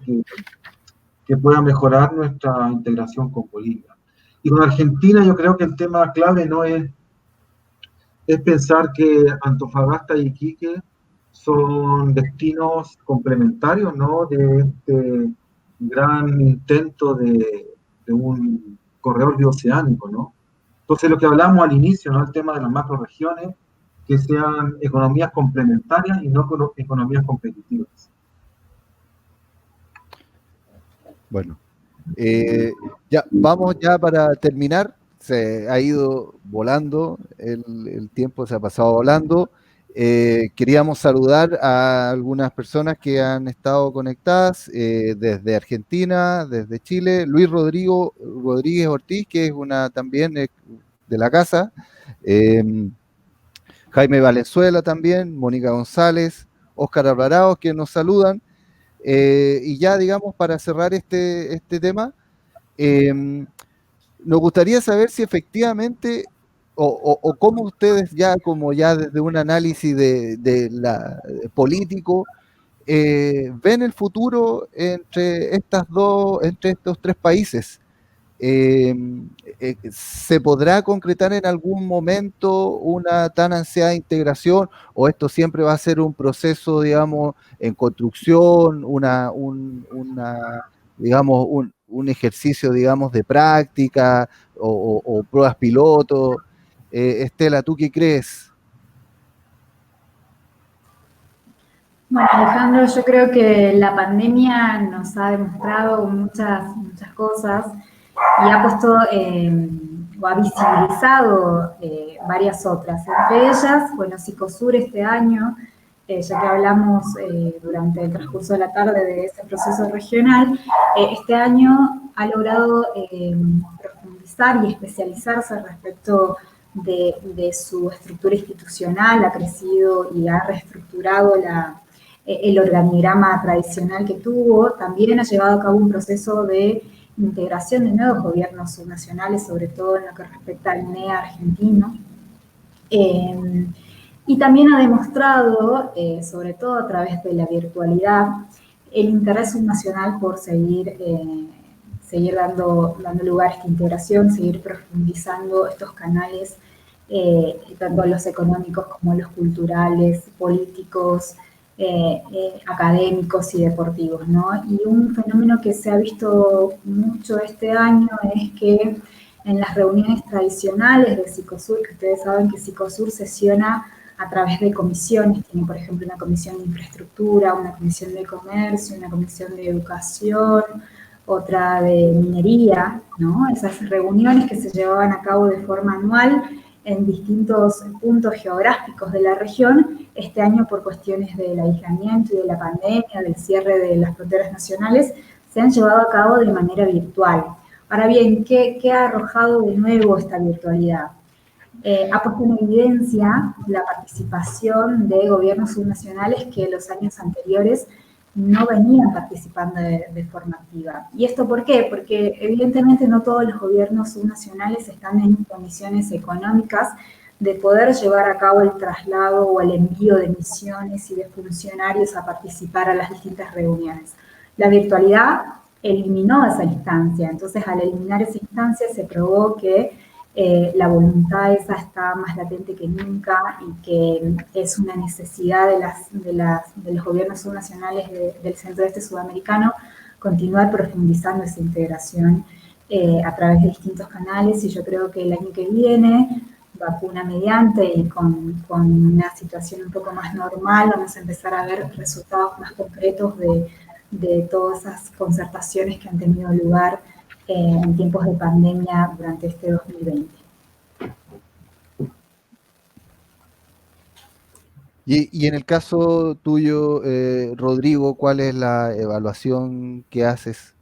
Que pueda mejorar nuestra integración con Bolivia. Y con Argentina yo creo que el tema clave no es pensar que Antofagasta y Iquique son destinos complementarios, ¿no? De este gran intento de un corredor bioceánico, ¿no? Entonces lo que hablamos al inicio, ¿no? El tema de las macroregiones, que sean economías complementarias y no economías competitivas. Bueno, ya vamos ya para terminar. Se ha ido volando, el tiempo se ha pasado volando. Queríamos saludar a algunas personas que han estado conectadas desde Argentina, desde Chile. Luis Rodríguez Ortiz, que es también de la casa. Jaime Valenzuela también, Mónica González, Óscar Alvarado, que nos saludan. Y ya, digamos, para cerrar este tema, nos gustaría saber si efectivamente, o cómo ustedes ya, como ya desde un análisis político, ven el futuro entre estos 3 países. ¿Se podrá concretar en algún momento una tan ansiada integración, o esto siempre va a ser un proceso, digamos, en construcción, digamos, un ejercicio, digamos, de práctica o pruebas piloto? Estela, ¿tú qué crees? Bueno, Alejandro, yo creo que la pandemia nos ha demostrado muchas cosas y ha puesto o ha visibilizado varias otras. Entre ellas, bueno, Cicosur este año, ya que hablamos durante el transcurso de la tarde de ese proceso regional, este año ha logrado profundizar y especializarse respecto de su estructura institucional, ha crecido y ha reestructurado el organigrama tradicional que tuvo. También ha llevado a cabo un proceso de integración de nuevos gobiernos subnacionales, sobre todo en lo que respecta al NEA argentino. Y también ha demostrado, sobre todo a través de la virtualidad, el interés subnacional por seguir dando lugar a esta integración, seguir profundizando estos canales, tanto los económicos como los culturales, políticos, académicos y deportivos, ¿no? Y un fenómeno que se ha visto mucho este año es que en las reuniones tradicionales de Cicosur, que ustedes saben que Cicosur sesiona a través de comisiones, tiene por ejemplo una comisión de infraestructura, una comisión de comercio, una comisión de educación, otra de minería, ¿no? Esas reuniones que se llevaban a cabo de forma anual en distintos puntos geográficos de la región, este año por cuestiones del aislamiento y de la pandemia, del cierre de las fronteras nacionales, se han llevado a cabo de manera virtual. Ahora bien, ¿qué ha arrojado de nuevo esta virtualidad? Ha puesto en evidencia la participación de gobiernos subnacionales que en los años anteriores no venían participando de forma activa. ¿Y esto por qué? Porque evidentemente no todos los gobiernos subnacionales están en condiciones económicas de poder llevar a cabo el traslado o el envío de misiones y de funcionarios a participar a las distintas reuniones. La virtualidad eliminó esa instancia, entonces al eliminar esa instancia se probó que la voluntad esa está más latente que nunca y que es una necesidad de los gobiernos subnacionales del centro-este sudamericano continuar profundizando esa integración a través de distintos canales, y yo creo que el año que viene, vacuna mediante y con una situación un poco más normal, vamos a empezar a ver resultados más concretos de todas esas concertaciones que han tenido lugar en tiempos de pandemia durante este 2020. Y en el caso tuyo, Rodrigo, ¿cuál es la evaluación que haces?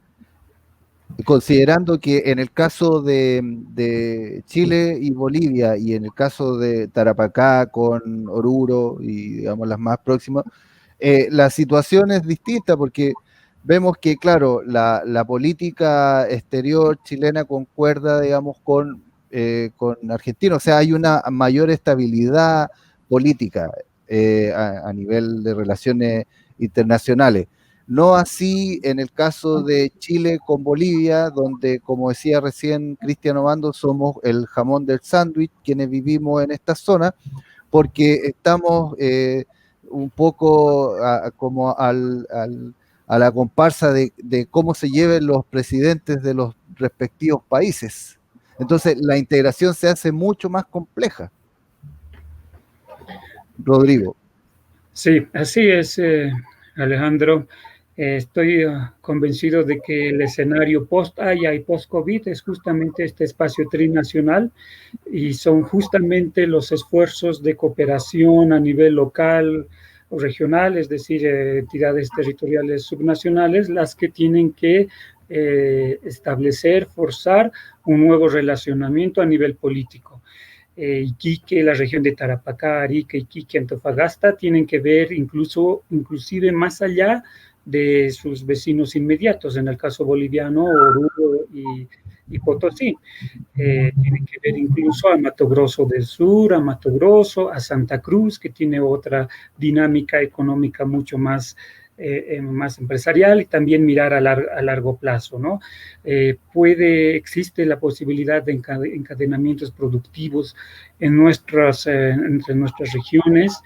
Considerando que en el caso de Chile y Bolivia y en el caso de Tarapacá con Oruro y digamos las más próximas, la situación es distinta porque vemos que, claro, la política exterior chilena concuerda, digamos, con Argentina, o sea, hay una mayor estabilidad política a nivel de relaciones internacionales. No así en el caso de Chile con Bolivia, donde, como decía recién Cristian Obando, somos el jamón del sándwich, quienes vivimos en esta zona, porque estamos un poco como a la comparsa de cómo se lleven los presidentes de los respectivos países. Entonces, la integración se hace mucho más compleja. Rodrigo. Sí, así es, Alejandro. Estoy convencido de que el escenario post-Haya y post-COVID es justamente este espacio trinacional y son justamente los esfuerzos de cooperación a nivel local o regional, es decir, entidades territoriales subnacionales, las que tienen que establecer, forzar un nuevo relacionamiento a nivel político. Iquique, la región de Tarapacá, Arica, Iquique, Antofagasta, tienen que ver inclusive más allá de sus vecinos inmediatos, en el caso boliviano, Oruro y Potosí. Tienen que ver incluso a Mato Grosso del Sur, a Mato Grosso, a Santa Cruz, que tiene otra dinámica económica mucho más empresarial, y también mirar a largo plazo, ¿no? Existe la posibilidad de encadenamientos productivos entre nuestras regiones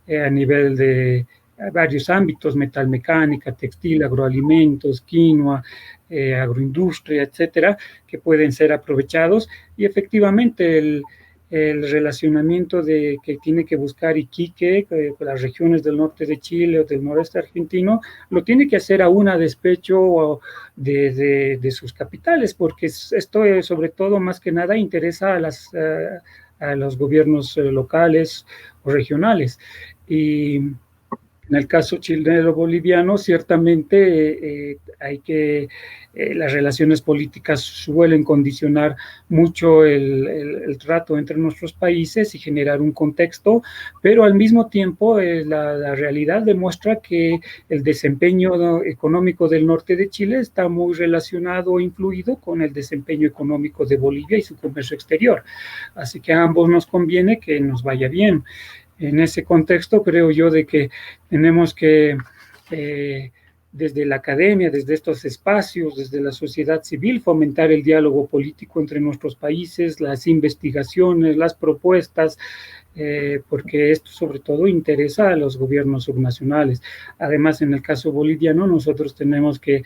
a nivel de varios ámbitos: metalmecánica, textil, agroalimentos, quinoa, agroindustria, etcétera, que pueden ser aprovechados. Y efectivamente el relacionamiento que tiene que buscar Iquique con las regiones del norte de Chile o del noreste argentino, lo tiene que hacer aún a despecho de sus capitales, porque esto sobre todo, más que nada, interesa a los gobiernos locales o regionales. Y en el caso chileno-boliviano, ciertamente las relaciones políticas suelen condicionar mucho el trato entre nuestros países y generar un contexto, pero al mismo tiempo la realidad demuestra que el desempeño económico del norte de Chile está muy relacionado o influido con el desempeño económico de Bolivia y su comercio exterior. Así que a ambos nos conviene que nos vaya bien. En ese contexto, creo yo de que tenemos que, desde la academia, desde estos espacios, desde la sociedad civil, fomentar el diálogo político entre nuestros países, las investigaciones, las propuestas, porque esto sobre todo interesa a los gobiernos subnacionales. Además, en el caso boliviano, nosotros tenemos que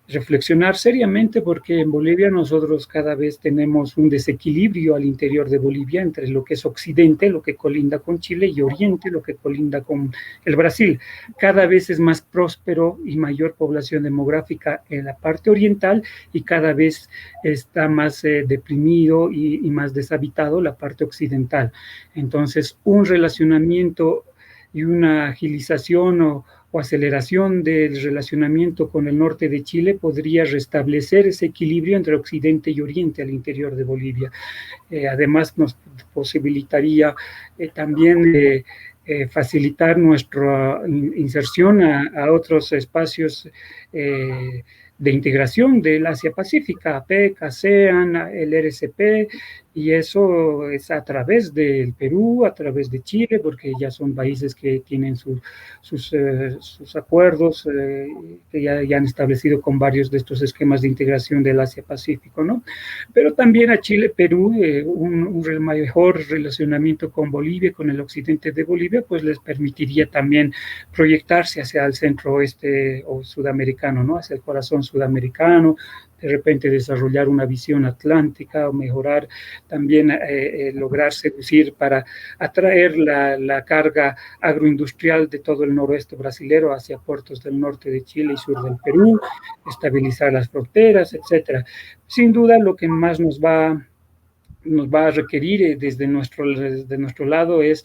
reflexionar seriamente, porque en Bolivia nosotros cada vez tenemos un desequilibrio al interior de Bolivia entre lo que es occidente, lo que colinda con Chile, y oriente, lo que colinda con el Brasil. Cada vez es más próspero y mayor población demográfica en la parte oriental, y cada vez está más deprimido y más deshabitado la parte occidental. Entonces, un relacionamiento y una agilización o aceleración del relacionamiento con el norte de Chile podría restablecer ese equilibrio entre occidente y oriente al interior de Bolivia. Además, nos posibilitaría también facilitar nuestra inserción a otros espacios de integración del Asia-Pacífica, APEC, ASEAN, el RCP, y eso es a través del Perú, a través de Chile, porque ya son países que tienen sus acuerdos que ya han establecido con varios de estos esquemas de integración del Asia-Pacífico, ¿no? Pero también a Chile, Perú, un mejor relacionamiento con Bolivia, con el occidente de Bolivia, pues les permitiría también proyectarse hacia el centro oeste o sudamericano, ¿no? Hacia el corazón sudamericano, de repente desarrollar una visión atlántica o mejorar también, lograr seducir para atraer la carga agroindustrial de todo el noroeste brasilero hacia puertos del norte de Chile y sur del Perú, estabilizar las fronteras, etcétera. Sin duda, lo que más nos va a requerir desde nuestro lado es,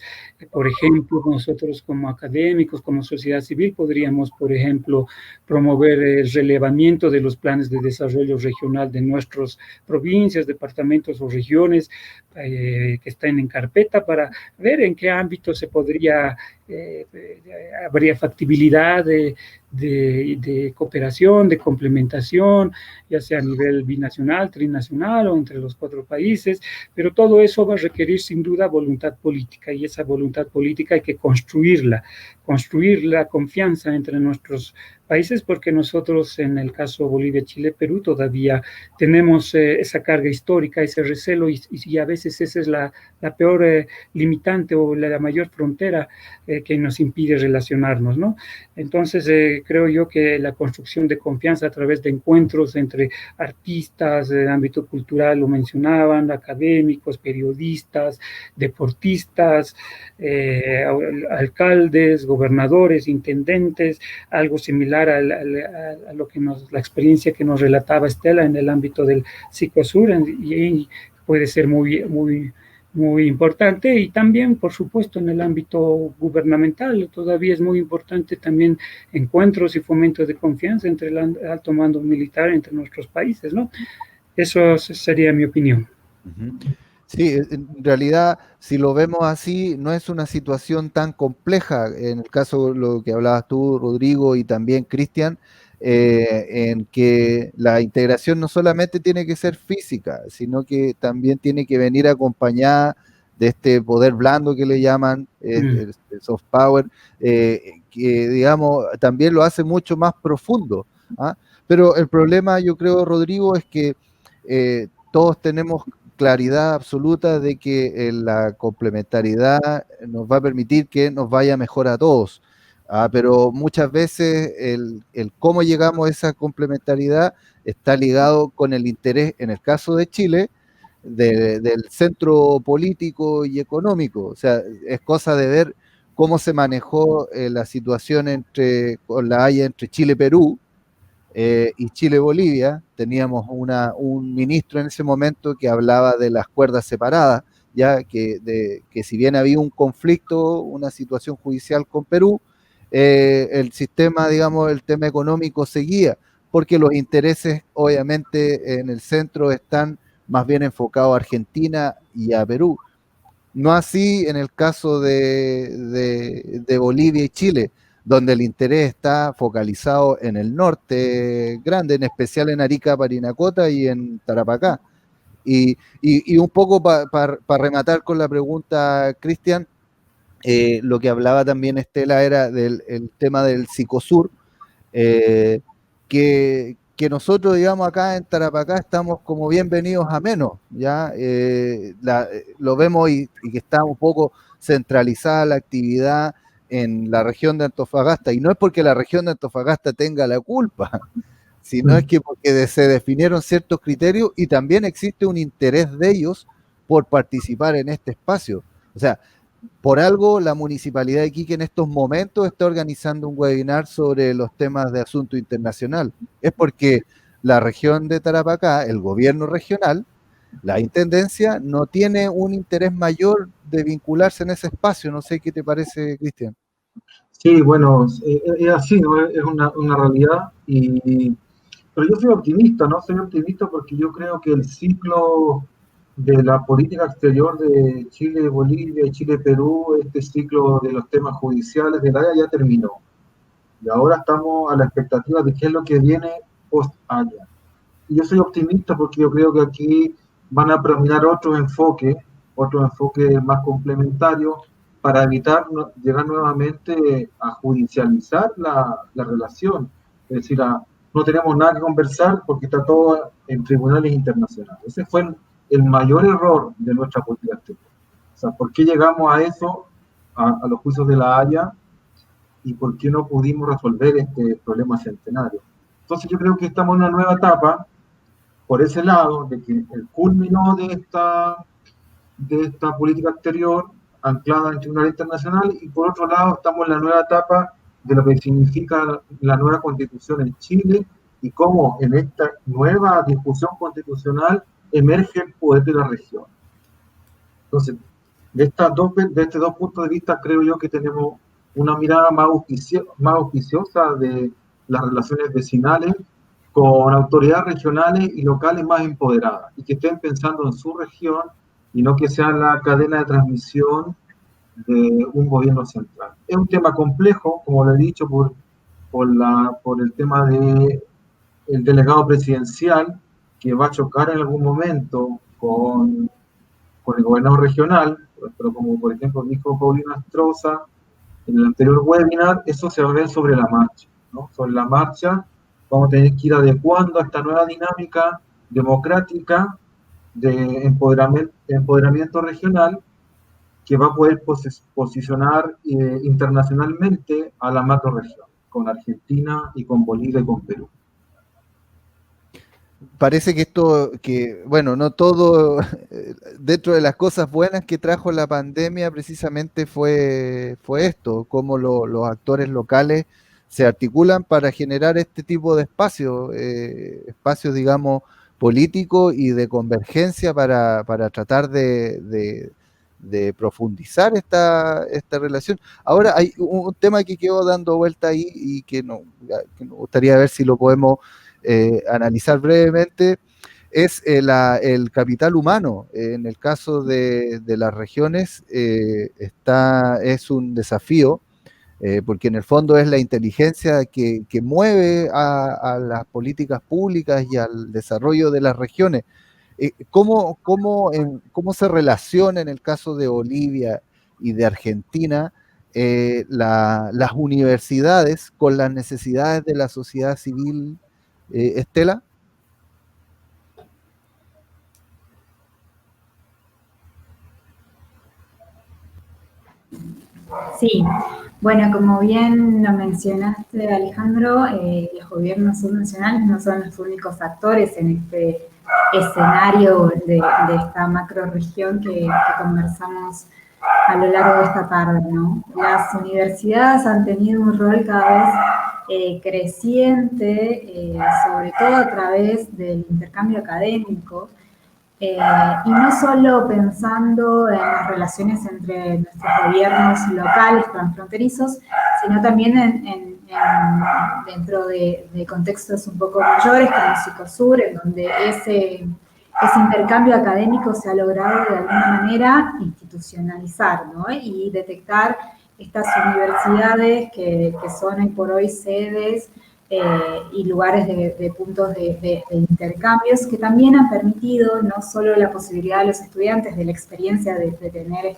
por ejemplo, nosotros como académicos, como sociedad civil, podríamos, por ejemplo, promover el relevamiento de los planes de desarrollo regional de nuestras provincias, departamentos o regiones que estén en carpeta, para ver en qué ámbito se podría, habría factibilidad de cooperación, de complementación, ya sea a nivel binacional, trinacional o entre los 4 países, pero todo eso va a requerir sin duda voluntad política, y esa voluntad política hay que construir la confianza entre nuestros países, porque nosotros en el caso Bolivia, Chile, Perú todavía tenemos esa carga histórica, ese recelo, y a veces esa es la peor limitante o la mayor frontera que nos impide relacionarnos, ¿no? Entonces creo yo que la construcción de confianza a través de encuentros entre artistas del ámbito cultural, lo mencionaban, académicos, periodistas, deportistas, alcaldes, gobernadores, intendentes, algo similar a lo que la experiencia que nos relataba Estela en el ámbito del Psicosur, y puede ser muy importante, y también, por supuesto, en el ámbito gubernamental todavía es muy importante también encuentros y fomentos de confianza entre el alto mando militar entre nuestros países, ¿no? Eso sería mi opinión. Sí, en realidad, si lo vemos así, no es una situación tan compleja. En el caso de lo que hablabas tú, Rodrigo, y también Cristian, en que la integración no solamente tiene que ser física, sino que también tiene que venir acompañada de este poder blando que le llaman, el soft power, que digamos también lo hace mucho más profundo, ¿ah? Pero el problema, yo creo, Rodrigo, es que todos tenemos claridad absoluta de que la complementariedad nos va a permitir que nos vaya mejor a todos. Pero muchas veces el cómo llegamos a esa complementariedad está ligado con el interés, en el caso de Chile, del centro político y económico. O sea, es cosa de ver cómo se manejó la situación con la haya entre Chile y Perú, y Chile-Bolivia. Teníamos un ministro en ese momento que hablaba de las cuerdas separadas, ya que si bien había un conflicto, una situación judicial con Perú, el sistema, digamos, el tema económico seguía, porque los intereses obviamente en el centro están más bien enfocados a Argentina y a Perú. No así en el caso de Bolivia y Chile, donde el interés está focalizado en el norte grande, en especial en Arica, Parinacota y en Tarapacá. Y un poco para rematar con la pregunta, Cristian, lo que hablaba también Estela era del el tema del Psicosur, que nosotros, digamos, acá en Tarapacá estamos como bienvenidos a menos, ¿ya? Lo vemos y que está un poco centralizada la actividad en la región de Antofagasta, y no es porque la región de Antofagasta tenga la culpa, sino es que porque se definieron ciertos criterios y también existe un interés de ellos por participar en este espacio. O sea, por algo la Municipalidad de Iquique en estos momentos está organizando un webinar sobre los temas de asunto internacional. Es porque la región de Tarapacá, el gobierno regional, la intendencia, no tiene un interés mayor de vincularse en ese espacio. No sé qué te parece, Cristian. Sí, bueno, es así, ¿no? Es una realidad, pero yo soy optimista, ¿no? Soy optimista porque yo creo que el ciclo de la política exterior de Chile-Bolivia y Chile-Perú, este ciclo de los temas judiciales de la Haya ya terminó. Y ahora estamos a la expectativa de qué es lo que viene post-Haya. Y yo soy optimista porque yo creo que aquí van a predominar otros enfoques más complementarios para evitar llegar nuevamente a judicializar la relación. Es decir, no tenemos nada que conversar porque está todo en tribunales internacionales. Ese fue el mayor error de nuestra política exterior. O sea, ¿por qué llegamos a eso, a los juicios de la Haya, y por qué no pudimos resolver este problema centenario? Entonces yo creo que estamos en una nueva etapa, por ese lado, de que el culmino de esta política exterior anclada en tribunal internacional, y por otro lado estamos en la nueva etapa de lo que significa la nueva constitución en Chile y cómo en esta nueva discusión constitucional emerge el poder de la región. Entonces, de estos dos puntos de vista, creo yo que tenemos una mirada más auspiciosa de las relaciones vecinales con autoridades regionales y locales más empoderadas y que estén pensando en su región y no que sea la cadena de transmisión de un gobierno central. Es un tema complejo, como lo he dicho, por el tema del delegado presidencial, que va a chocar en algún momento con el gobernador regional, pero como por ejemplo dijo Paulina Astroza en el anterior webinar, eso se va a ver sobre la marcha, ¿no? Sobre la marcha vamos a tener que ir adecuando a esta nueva dinámica democrática de empoderamiento regional que va a poder posicionar internacionalmente a la macroregión, con Argentina y con Bolivia y con Perú. Parece que bueno, no todo, dentro de las cosas buenas que trajo la pandemia precisamente fue esto, cómo los actores locales se articulan para generar este tipo de espacios, digamos, políticos y de convergencia para tratar de profundizar esta relación. Ahora hay un tema que quedó dando vuelta ahí y que me gustaría ver si lo podemos analizar brevemente, es el capital humano. En el caso de las regiones es un desafío, porque en el fondo es la inteligencia que mueve a las políticas públicas y al desarrollo de las regiones. ¿Cómo se relaciona en el caso de Bolivia y de Argentina las universidades con las necesidades de la sociedad civil, Estela? Sí, bueno, como bien lo mencionaste, Alejandro, los gobiernos subnacionales no son los únicos actores en este escenario de esta macroregión que conversamos a lo largo de esta tarde, ¿no? Las universidades han tenido un rol cada vez creciente, sobre todo a través del intercambio académico, y no solo pensando en las relaciones entre nuestros gobiernos locales transfronterizos, sino también dentro de contextos un poco mayores como Psicosur, en donde ese intercambio académico se ha logrado de alguna manera institucionalizar, ¿no? Y detectar estas universidades que son hoy por hoy sedes y lugares de puntos de intercambios que también han permitido no solo la posibilidad de los estudiantes de la experiencia de tener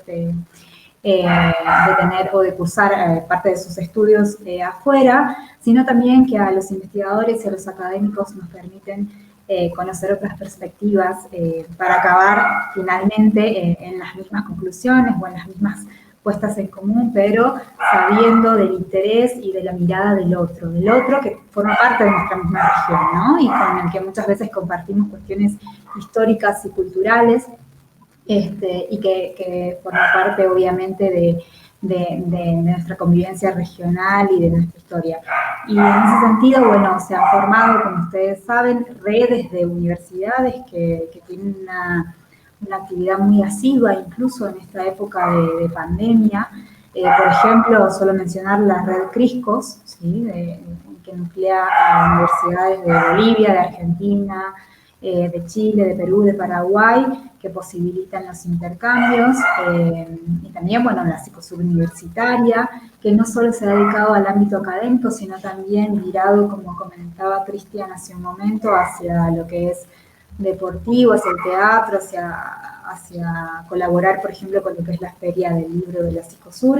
o de cursar parte de sus estudios afuera, sino también que a los investigadores y a los académicos nos permiten conocer otras perspectivas para acabar finalmente en las mismas conclusiones o en las mismas puestas en común, pero sabiendo del interés y de la mirada del otro que forma parte de nuestra misma región, ¿no? Y con el que muchas veces compartimos cuestiones históricas y culturales, y que forma parte obviamente de nuestra convivencia regional y de nuestra historia. Y en ese sentido, bueno, se han formado, como ustedes saben, redes de universidades que tienen una actividad muy asidua, incluso en esta época de pandemia. Por ejemplo, solo mencionar la red CRISCOS, ¿sí? Que nuclea a universidades de Bolivia, de Argentina, de Chile, de Perú, de Paraguay, que posibilitan los intercambios, y también, bueno, la Psicosur universitaria, que no solo se ha dedicado al ámbito académico, sino también virado, como comentaba Cristian hace un momento, hacia lo que es deportivo, hacia el teatro, hacia colaborar, por ejemplo, con lo que es la Feria del Libro de la Psicosur.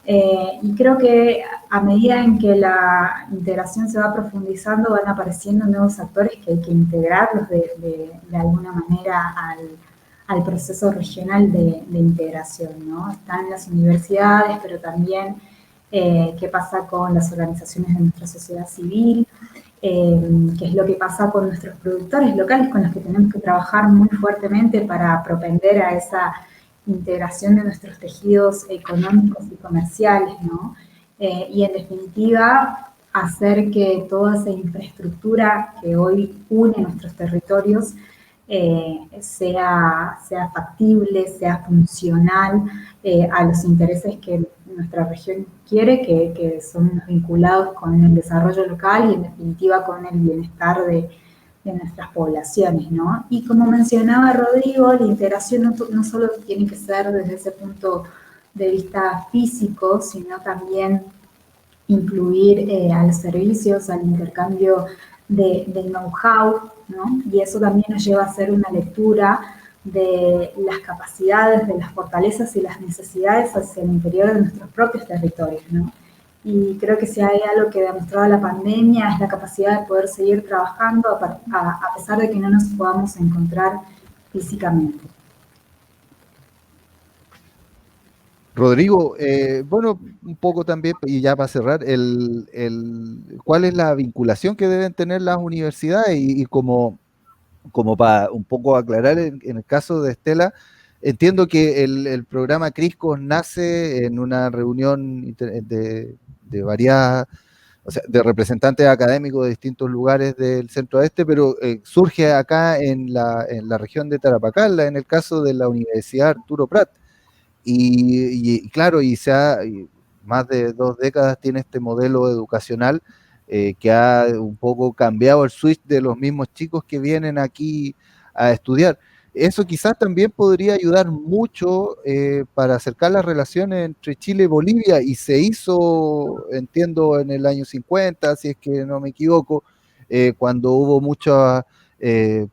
Y creo que a medida en que la integración se va profundizando, van apareciendo nuevos actores que hay que integrarlos de alguna manera al proceso regional de integración, ¿no? Están las universidades, pero también qué pasa con las organizaciones de nuestra sociedad civil, qué es lo que pasa con nuestros productores locales, con los que tenemos que trabajar muy fuertemente para propender a esa integración de nuestros tejidos económicos y comerciales, ¿no? Y en definitiva, hacer que toda esa infraestructura que hoy une nuestros territorios sea factible, sea funcional a los intereses que nuestra región quiere, que son vinculados con el desarrollo local y en definitiva con el bienestar de nuestras poblaciones, ¿no? Y como mencionaba Rodrigo, la integración no solo tiene que ser desde ese punto de vista físico, sino también incluir a los servicios, al intercambio de know-how, ¿no? Y eso también nos lleva a hacer una lectura de las capacidades, de las fortalezas y las necesidades hacia el interior de nuestros propios territorios, ¿no? Y creo que si hay algo que ha demostrado la pandemia es la capacidad de poder seguir trabajando a pesar de que no nos podamos encontrar físicamente. Rodrigo, bueno, un poco también, y ya para cerrar, ¿cuál es la vinculación que deben tener las universidades? Y como para un poco aclarar, en el caso de Estela, entiendo que el programa CRISCOS nace en una reunión de varias, o sea, de representantes académicos de distintos lugares del centro-oeste, pero surge acá en la región de Tarapacá, en el caso de la Universidad Arturo Prat. Y claro, más de 2 décadas tiene este modelo educacional que ha un poco cambiado el switch de los mismos chicos que vienen aquí a estudiar. Eso quizás también podría ayudar mucho para acercar las relaciones entre Chile y Bolivia, y se hizo, entiendo, en el año 50, si es que no me equivoco, cuando hubo muchos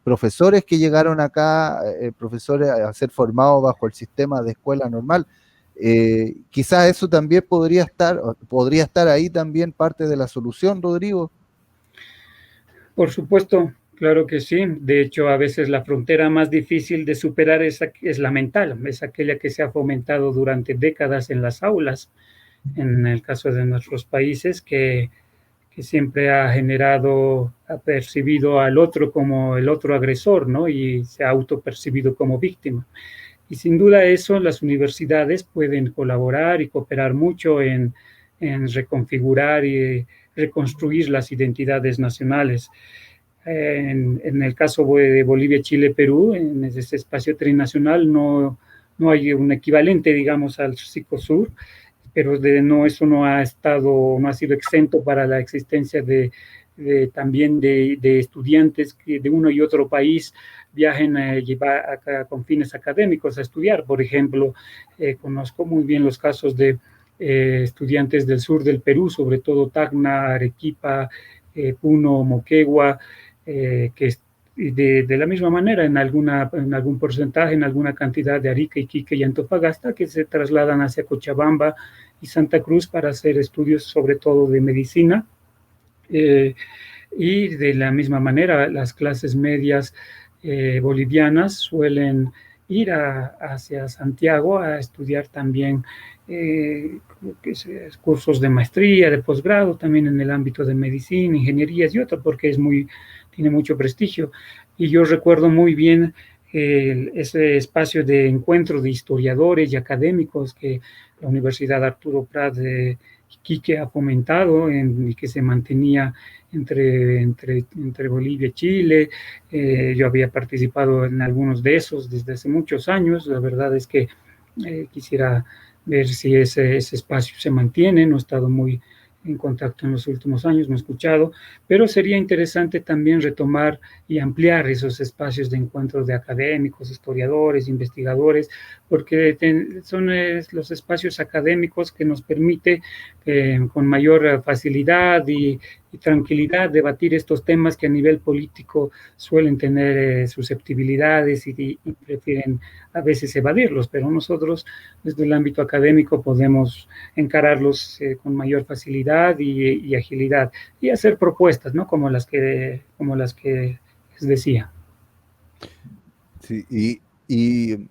profesores que llegaron acá, profesores a ser formados bajo el sistema de escuela normal. Quizás eso también podría estar ahí también parte de la solución, Rodrigo. Por supuesto, claro que sí. De hecho, a veces la frontera más difícil de superar es la mental, es aquella que se ha fomentado durante décadas en las aulas, en el caso de nuestros países, que siempre ha percibido al otro como el otro agresor, ¿no? Y se ha autopercibido como víctima. Y sin duda eso, las universidades pueden colaborar y cooperar mucho en reconfigurar y reconstruir las identidades nacionales. En el caso de Bolivia, Chile, Perú, en ese espacio trinacional no hay un equivalente, digamos, al Psicosur, pero eso no ha sido exento para la existencia también de estudiantes que de uno y otro país viajen con fines académicos a estudiar. Por ejemplo, conozco muy bien los casos de estudiantes del sur del Perú, sobre todo Tacna, Arequipa, Puno, Moquegua, que de la misma manera en algún porcentaje, en alguna cantidad de Arica, Iquique y Antofagasta, que se trasladan hacia Cochabamba y Santa Cruz para hacer estudios sobre todo de medicina. Y de la misma manera las clases medias bolivianas suelen ir hacia Santiago a estudiar también cursos de maestría, de posgrado, también en el ámbito de medicina, ingenierías y otro, porque tiene mucho prestigio. Y yo recuerdo muy bien ese espacio de encuentro de historiadores y académicos que la Universidad Arturo Prat de Iquique ha fomentado y que se mantenía entre Bolivia y Chile. Yo había participado en algunos de esos desde hace muchos años. La verdad es que quisiera ver si ese espacio se mantiene. No he estado muy en contacto en los últimos años, no he escuchado, pero sería interesante también retomar y ampliar esos espacios de encuentro de académicos, historiadores, investigadores, porque son los espacios académicos que nos permite con mayor facilidad y tranquilidad debatir estos temas que a nivel político suelen tener susceptibilidades y prefieren a veces evadirlos, pero nosotros desde el ámbito académico podemos encararlos con mayor facilidad y agilidad y hacer propuestas, ¿no? Como las que les decía. Sí, y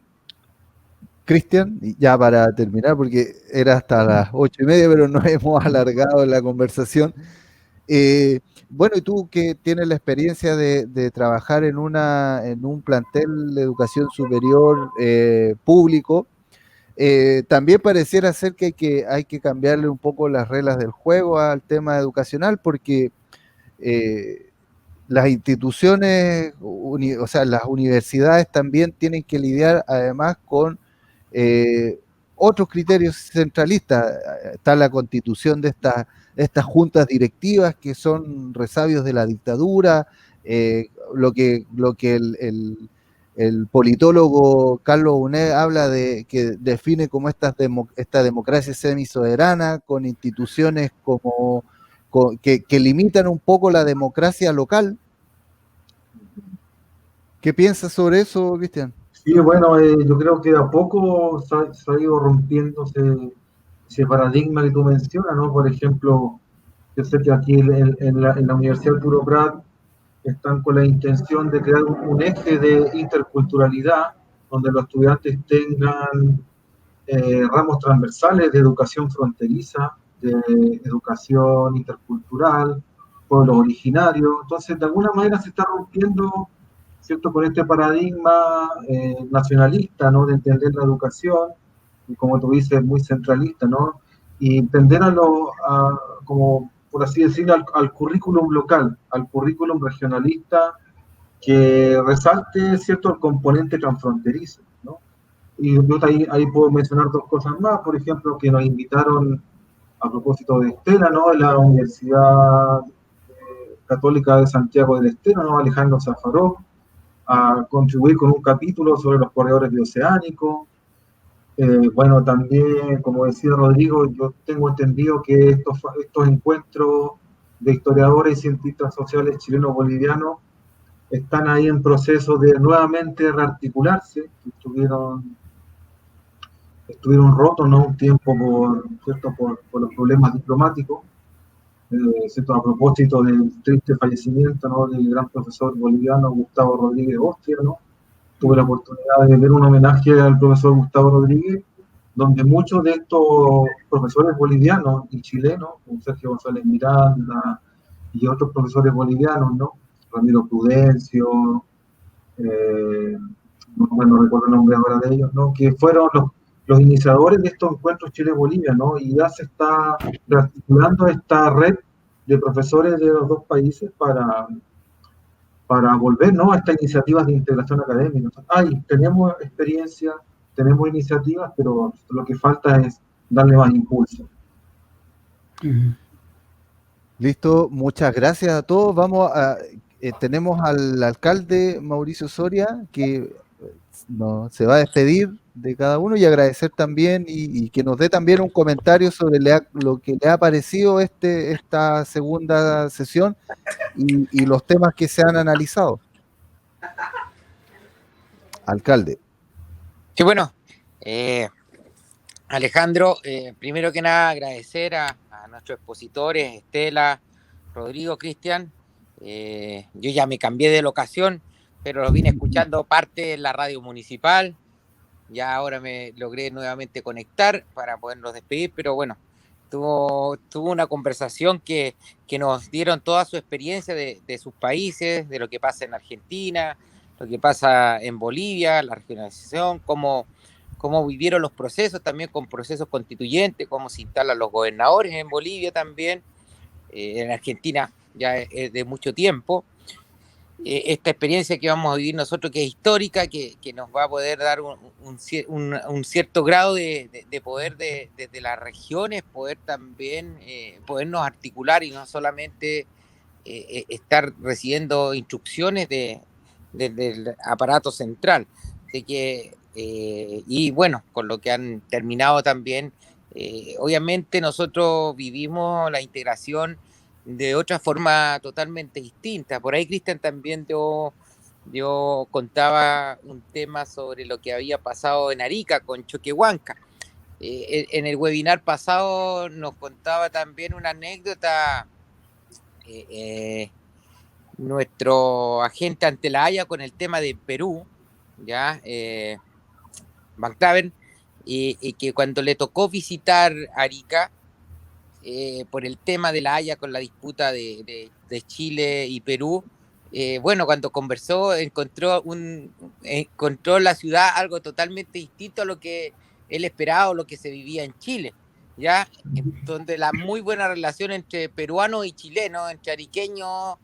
Cristian, ya para terminar, porque era hasta las 8:30, pero nos hemos alargado en la conversación. Bueno, y tú que tienes la experiencia de trabajar en un plantel de educación superior público, también pareciera ser que hay que cambiarle un poco las reglas del juego al tema educacional, porque las instituciones, o sea, las universidades también tienen que lidiar además con otros criterios centralistas. Está la constitución de estas juntas directivas que son resabios de la dictadura, lo que el politólogo Carlos Bonet habla de que define como esta democracia semisoberana, con instituciones que limitan un poco la democracia local. ¿Qué piensas sobre eso, Cristian? Sí, bueno, yo creo que de a poco se ha ido rompiéndose ese paradigma que tú mencionas, ¿no? Por ejemplo, yo sé que aquí en la Universidad Arturo Prat están con la intención de crear un eje de interculturalidad, donde los estudiantes tengan ramos transversales de educación fronteriza, de educación intercultural, pueblos originarios. Entonces, de alguna manera se está rompiendo, ¿cierto?, con este paradigma nacionalista, ¿no?, de entender la educación, y como tú dices, muy centralista, ¿no?, y entender como, por así decirlo, al currículum local, al currículum regionalista, que resalte, ¿cierto?, el componente transfronterizo, ¿no? Y yo ahí puedo mencionar dos cosas más, por ejemplo, que nos invitaron a propósito de Estela, ¿no?, de la Universidad Católica de Santiago del Estero, ¿no?, Alejandro Zafarov, a contribuir con un capítulo sobre los corredores bioceánicos. Bueno, también, como decía Rodrigo, yo tengo entendido que estos encuentros de historiadores y cientistas sociales chilenos-bolivianos están ahí en proceso de nuevamente rearticularse, estuvieron rotos, ¿no?, un tiempo por los problemas diplomáticos, ¿cierto?, a propósito del triste fallecimiento, ¿no?, del gran profesor boliviano Gustavo Rodríguez Ostia, ¿no? Tuve la oportunidad de ver un homenaje al profesor Gustavo Rodríguez, donde muchos de estos profesores bolivianos y chilenos, como Sergio González Miranda y otros profesores bolivianos, ¿no?, Ramiro Prudencio, no recuerdo el nombre ahora de ellos, ¿no?, que fueron los iniciadores de estos encuentros Chile-Bolivia, ¿no?, y ya se está rearticulando esta red de profesores de los dos países para volver, ¿no?, a estas iniciativas de integración académica. Tenemos experiencia, tenemos iniciativas, pero lo que falta es darle más impulso. Listo, muchas gracias a todos. Tenemos al alcalde Mauricio Soria, que se va a despedir de cada uno y agradecer también y que nos dé también un comentario sobre lo que le ha parecido esta segunda sesión y los temas que se han analizado. Alcalde. Sí, bueno, Alejandro, primero que nada agradecer a nuestros expositores, Estela, Rodrigo, Cristian. Yo ya me cambié de locación, pero los vine escuchando parte en la radio municipal. Ya ahora me logré nuevamente conectar para podernos despedir, pero bueno, tuvo una conversación que nos dieron toda su experiencia de sus países, de lo que pasa en Argentina, lo que pasa en Bolivia, la regionalización, cómo vivieron los procesos, también con procesos constituyentes, cómo se instalan los gobernadores en Bolivia también, en Argentina ya es de mucho tiempo. Esta experiencia que vamos a vivir nosotros, que es histórica, que nos va a poder dar un cierto grado de poder desde las regiones, poder también podernos articular y no solamente estar recibiendo instrucciones del aparato central. Así que, y bueno, con lo que han terminado también, obviamente nosotros vivimos la integración de otra forma totalmente distinta. Por ahí Cristian también yo contaba un tema sobre lo que había pasado en Arica con Choquehuanca. En el webinar pasado nos contaba también una anécdota nuestro agente ante la Haya con el tema de Perú, ya Van Claven, y que cuando le tocó visitar Arica, por el tema de la Haya con la disputa de Chile y Perú, bueno, cuando conversó encontró la ciudad algo totalmente distinto a lo que él esperaba o lo que se vivía en Chile, ¿ya? Donde la muy buena relación entre peruanos y chilenos, entre ariqueños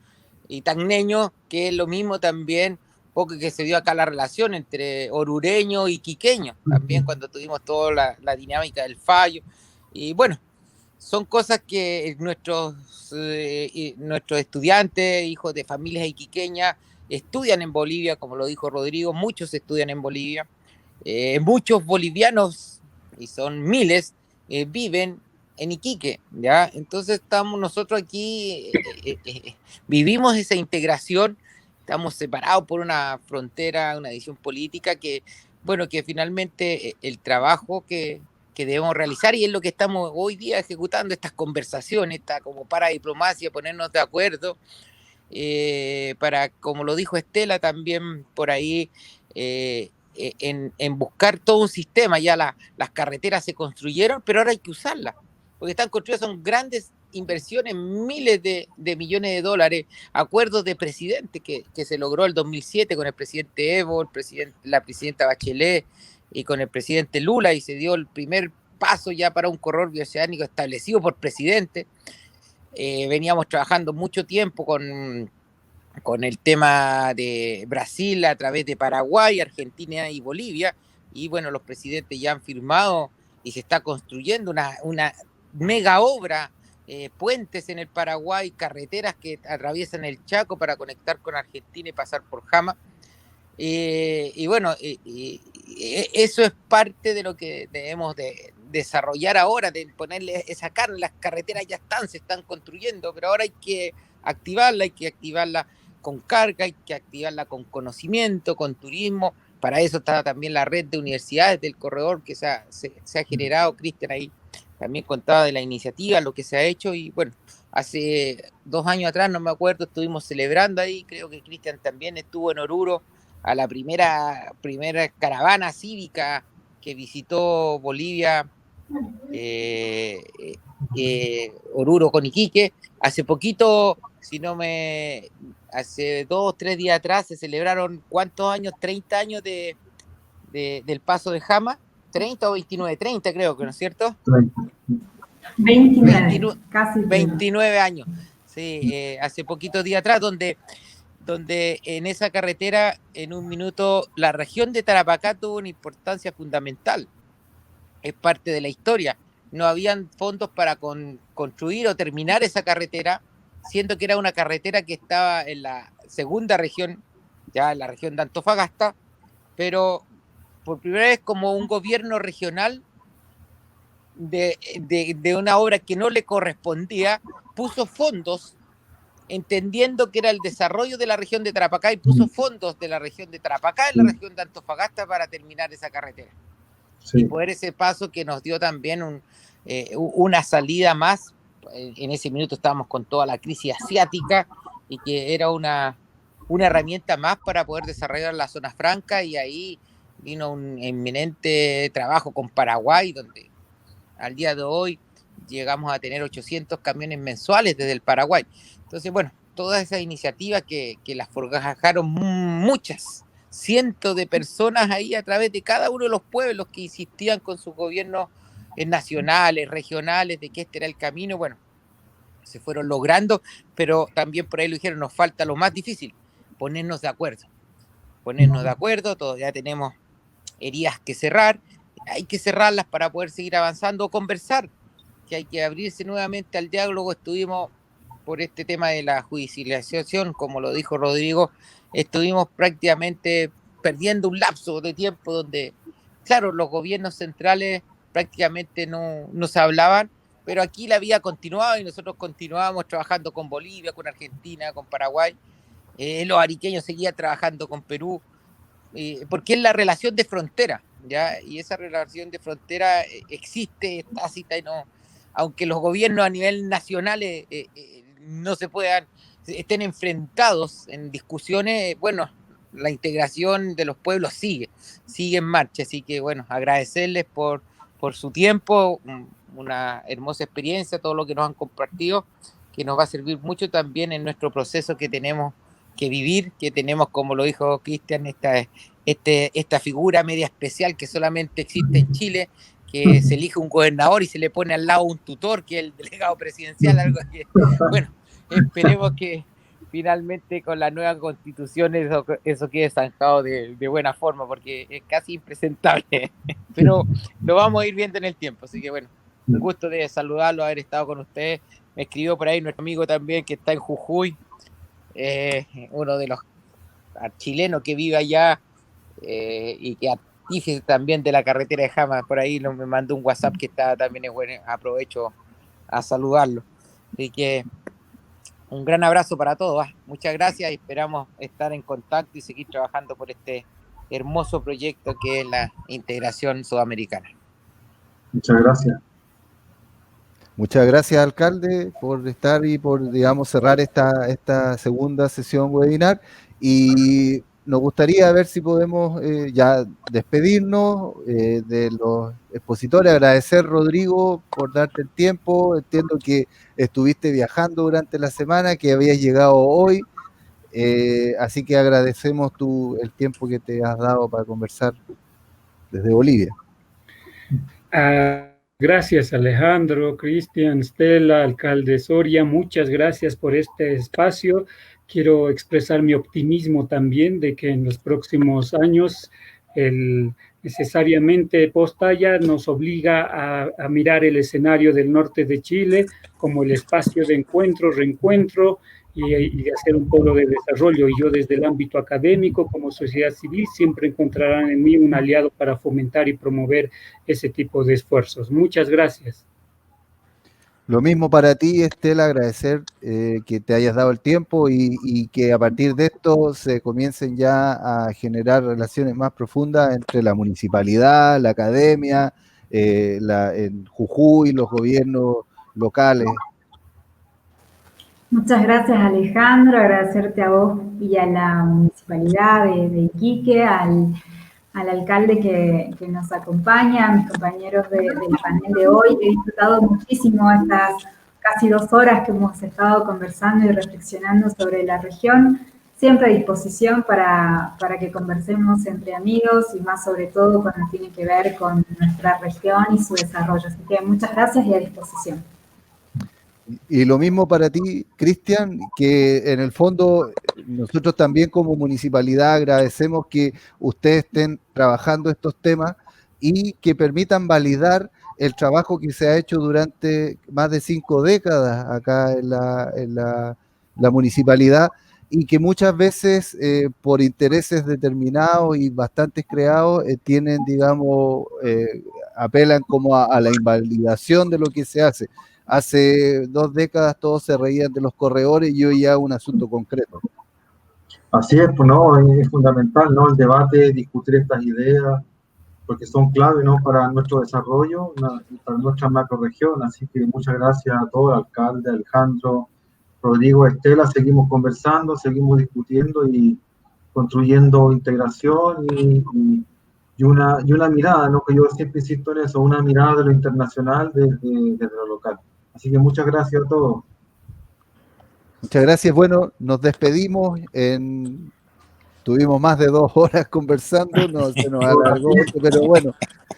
y tacneños, que es lo mismo también, poco que se dio acá la relación entre orureños y quiqueños, también cuando tuvimos toda la dinámica del fallo, y bueno, son cosas que nuestros estudiantes, hijos de familias iquiqueñas, estudian en Bolivia, como lo dijo Rodrigo, muchos estudian en Bolivia, muchos bolivianos, y son miles, viven en Iquique, ¿ya? Entonces estamos nosotros aquí, vivimos esa integración, estamos separados por una frontera, una división política que, bueno, que finalmente el trabajo que debemos realizar, y es lo que estamos hoy día ejecutando, estas conversaciones, esta como para diplomacia, ponernos de acuerdo, para, como lo dijo Estela también por ahí, en buscar todo un sistema. Ya las carreteras se construyeron, pero ahora hay que usarlas, porque están construidas, son grandes inversiones, miles de millones de dólares, acuerdos de presidente que se logró el 2007 con el presidente Evo, la presidenta Bachelet, y con el presidente Lula, y se dio el primer paso ya para un corredor bioceánico establecido por presidente. Veníamos trabajando mucho tiempo con el tema de Brasil a través de Paraguay, Argentina y Bolivia, y bueno, los presidentes ya han firmado y se está construyendo una mega obra, puentes en el Paraguay, carreteras que atraviesan el Chaco para conectar con Argentina y pasar por Jama. Y bueno, eso es parte de lo que debemos de desarrollar ahora, de ponerle esa carne. Las carreteras ya se están construyendo, pero ahora hay que activarla con carga, hay que activarla con conocimiento, con turismo. Para eso está también la red de universidades del corredor que se ha generado. Cristian ahí también contaba de la iniciativa, lo que se ha hecho, y bueno, hace 2 años atrás, no me acuerdo, estuvimos celebrando ahí, creo que Cristian también estuvo en Oruro, a la primera caravana cívica que visitó Bolivia, Oruro con Iquique. Hace poquito, hace 2 o 3 días atrás se celebraron, ¿cuántos años? 30 años del paso de Jama, 30 o 29, 30 creo que, ¿no es cierto? 29, casi 29 años, sí, hace poquitos días atrás, donde en esa carretera, en un minuto, la región de Tarapacá tuvo una importancia fundamental. Es parte de la historia. No habían fondos para construir o terminar esa carretera, siendo que era una carretera que estaba en la segunda región, ya en la región de Antofagasta, pero por primera vez como un gobierno regional de una obra que no le correspondía, puso fondos, entendiendo que era el desarrollo de la región de Tarapacá, y puso fondos de la región de Tarapacá en la región de Antofagasta para terminar esa carretera. Sí. Y poder ese paso que nos dio también una salida más. En ese minuto estábamos con toda la crisis asiática, y que era una herramienta más para poder desarrollar la zona franca, y ahí vino un inminente trabajo con Paraguay, donde al día de hoy llegamos a tener 800 camiones mensuales desde el Paraguay. Entonces, bueno, todas esas iniciativas que las forjaron muchas, cientos de personas ahí a través de cada uno de los pueblos que insistían con sus gobiernos nacionales, regionales, de que este era el camino. Bueno, se fueron logrando, pero también por ahí lo dijeron, nos falta lo más difícil, ponernos de acuerdo. Todavía tenemos heridas que cerrar, hay que cerrarlas para poder seguir avanzando o conversar, que hay que abrirse nuevamente al diálogo. Estuvimos por este tema de la judicialización, como lo dijo Rodrigo, estuvimos prácticamente perdiendo un lapso de tiempo donde, claro, los gobiernos centrales prácticamente no se hablaban, pero aquí la vida continuaba y nosotros continuábamos trabajando con Bolivia, con Argentina, con Paraguay. Los ariqueños seguían trabajando con Perú, porque es la relación de frontera, ¿ya? Y esa relación de frontera existe, es tácita, y no, aunque los gobiernos a nivel nacional no se puedan, estén enfrentados en discusiones, bueno, la integración de los pueblos sigue en marcha. Así que, bueno, agradecerles por su tiempo, una hermosa experiencia, todo lo que nos han compartido, que nos va a servir mucho también en nuestro proceso que tenemos que vivir, que tenemos, como lo dijo Cristian, esta figura media especial que solamente existe en Chile, que se elige un gobernador y se le pone al lado un tutor, que es el delegado presidencial, algo que, bueno, esperemos que finalmente con la nueva constitución eso quede zanjado de buena forma, porque es casi impresentable, pero lo vamos a ir viendo en el tiempo. Así que, bueno, un gusto de saludarlo, haber estado con ustedes. Me escribió por ahí nuestro amigo también que está en Jujuy, uno de los chilenos que vive allá, y que artífice también de la carretera de Jama. Por ahí me mandó un WhatsApp que está también, es bueno, aprovecho a saludarlo. Así que un gran abrazo para todos. Muchas gracias y esperamos estar en contacto y seguir trabajando por este hermoso proyecto que es la integración sudamericana. Muchas gracias. Muchas gracias, alcalde, por estar y por, digamos, cerrar esta segunda sesión webinar. Y nos gustaría ver si podemos ya despedirnos de los expositores. Agradecer, Rodrigo, por darte el tiempo. Entiendo que estuviste viajando durante la semana, que habías llegado hoy. Así que agradecemos el tiempo que te has dado para conversar desde Bolivia. Gracias, Alejandro, Cristian, Stella, alcalde Soria, muchas gracias por este espacio. Quiero expresar mi optimismo también de que en los próximos años necesariamente Postalla nos obliga a mirar el escenario del norte de Chile como el espacio de encuentro, reencuentro y de hacer un polo de desarrollo. Y yo desde el ámbito académico, como sociedad civil, siempre encontrarán en mí un aliado para fomentar y promover ese tipo de esfuerzos. Muchas gracias. Lo mismo para ti, Estela, agradecer que te hayas dado el tiempo y que a partir de esto se comiencen ya a generar relaciones más profundas entre la municipalidad, la academia, en Jujuy, los gobiernos locales. Muchas gracias, Alejandro, agradecerte a vos y a la municipalidad de Iquique, al alcalde que nos acompaña, a mis compañeros del panel de hoy. He disfrutado muchísimo estas casi 2 horas que hemos estado conversando y reflexionando sobre la región. Siempre a disposición para que conversemos entre amigos y más sobre todo cuando tiene que ver con nuestra región y su desarrollo. Así que muchas gracias y a disposición. Y lo mismo para ti, Cristian, que en el fondo nosotros también como municipalidad agradecemos que ustedes estén trabajando estos temas y que permitan validar el trabajo que se ha hecho durante más de 5 décadas acá en la municipalidad, y que muchas veces por intereses determinados y bastantes creados tienen, digamos, apelan como a la invalidación de lo que se hace. Hace 2 décadas todos se reían de los corredores y hoy ya es un asunto concreto. Así es, pues no, es fundamental, ¿no? El debate, discutir estas ideas, porque son clave, ¿no? Para nuestro desarrollo, para nuestra macrorregión. Así que muchas gracias a todos, alcalde, Alejandro, Rodrigo, Estela. Seguimos conversando, seguimos discutiendo y construyendo integración y una mirada, ¿no? Que yo siempre insisto en eso, una mirada de lo internacional desde lo local. Así que muchas gracias a todos. Muchas gracias. Bueno, nos despedimos. Tuvimos más de 2 horas conversando, no se nos alargó esto, pero bueno,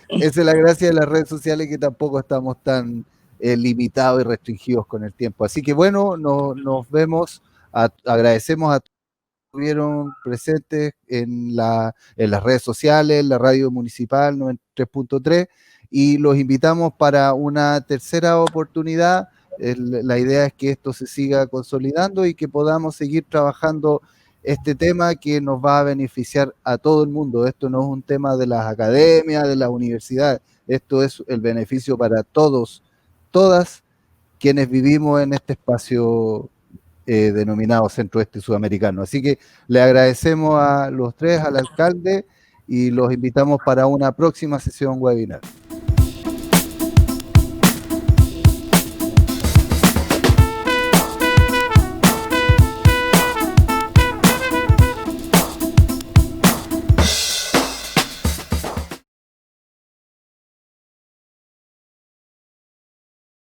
esa es la gracia de las redes sociales, que tampoco estamos tan limitados y restringidos con el tiempo. Así que bueno, nos vemos, agradecemos a todos que estuvieron presentes en las redes sociales, la radio municipal 93.3, y los invitamos para una tercera oportunidad. La idea es que esto se siga consolidando y que podamos seguir trabajando este tema que nos va a beneficiar a todo el mundo. Esto no es un tema de las academias, de las universidades, esto es el beneficio para todos, todas quienes vivimos en este espacio denominado Centro-Oeste Sudamericano. Así que le agradecemos a los tres, al alcalde, y los invitamos para una próxima sesión webinar.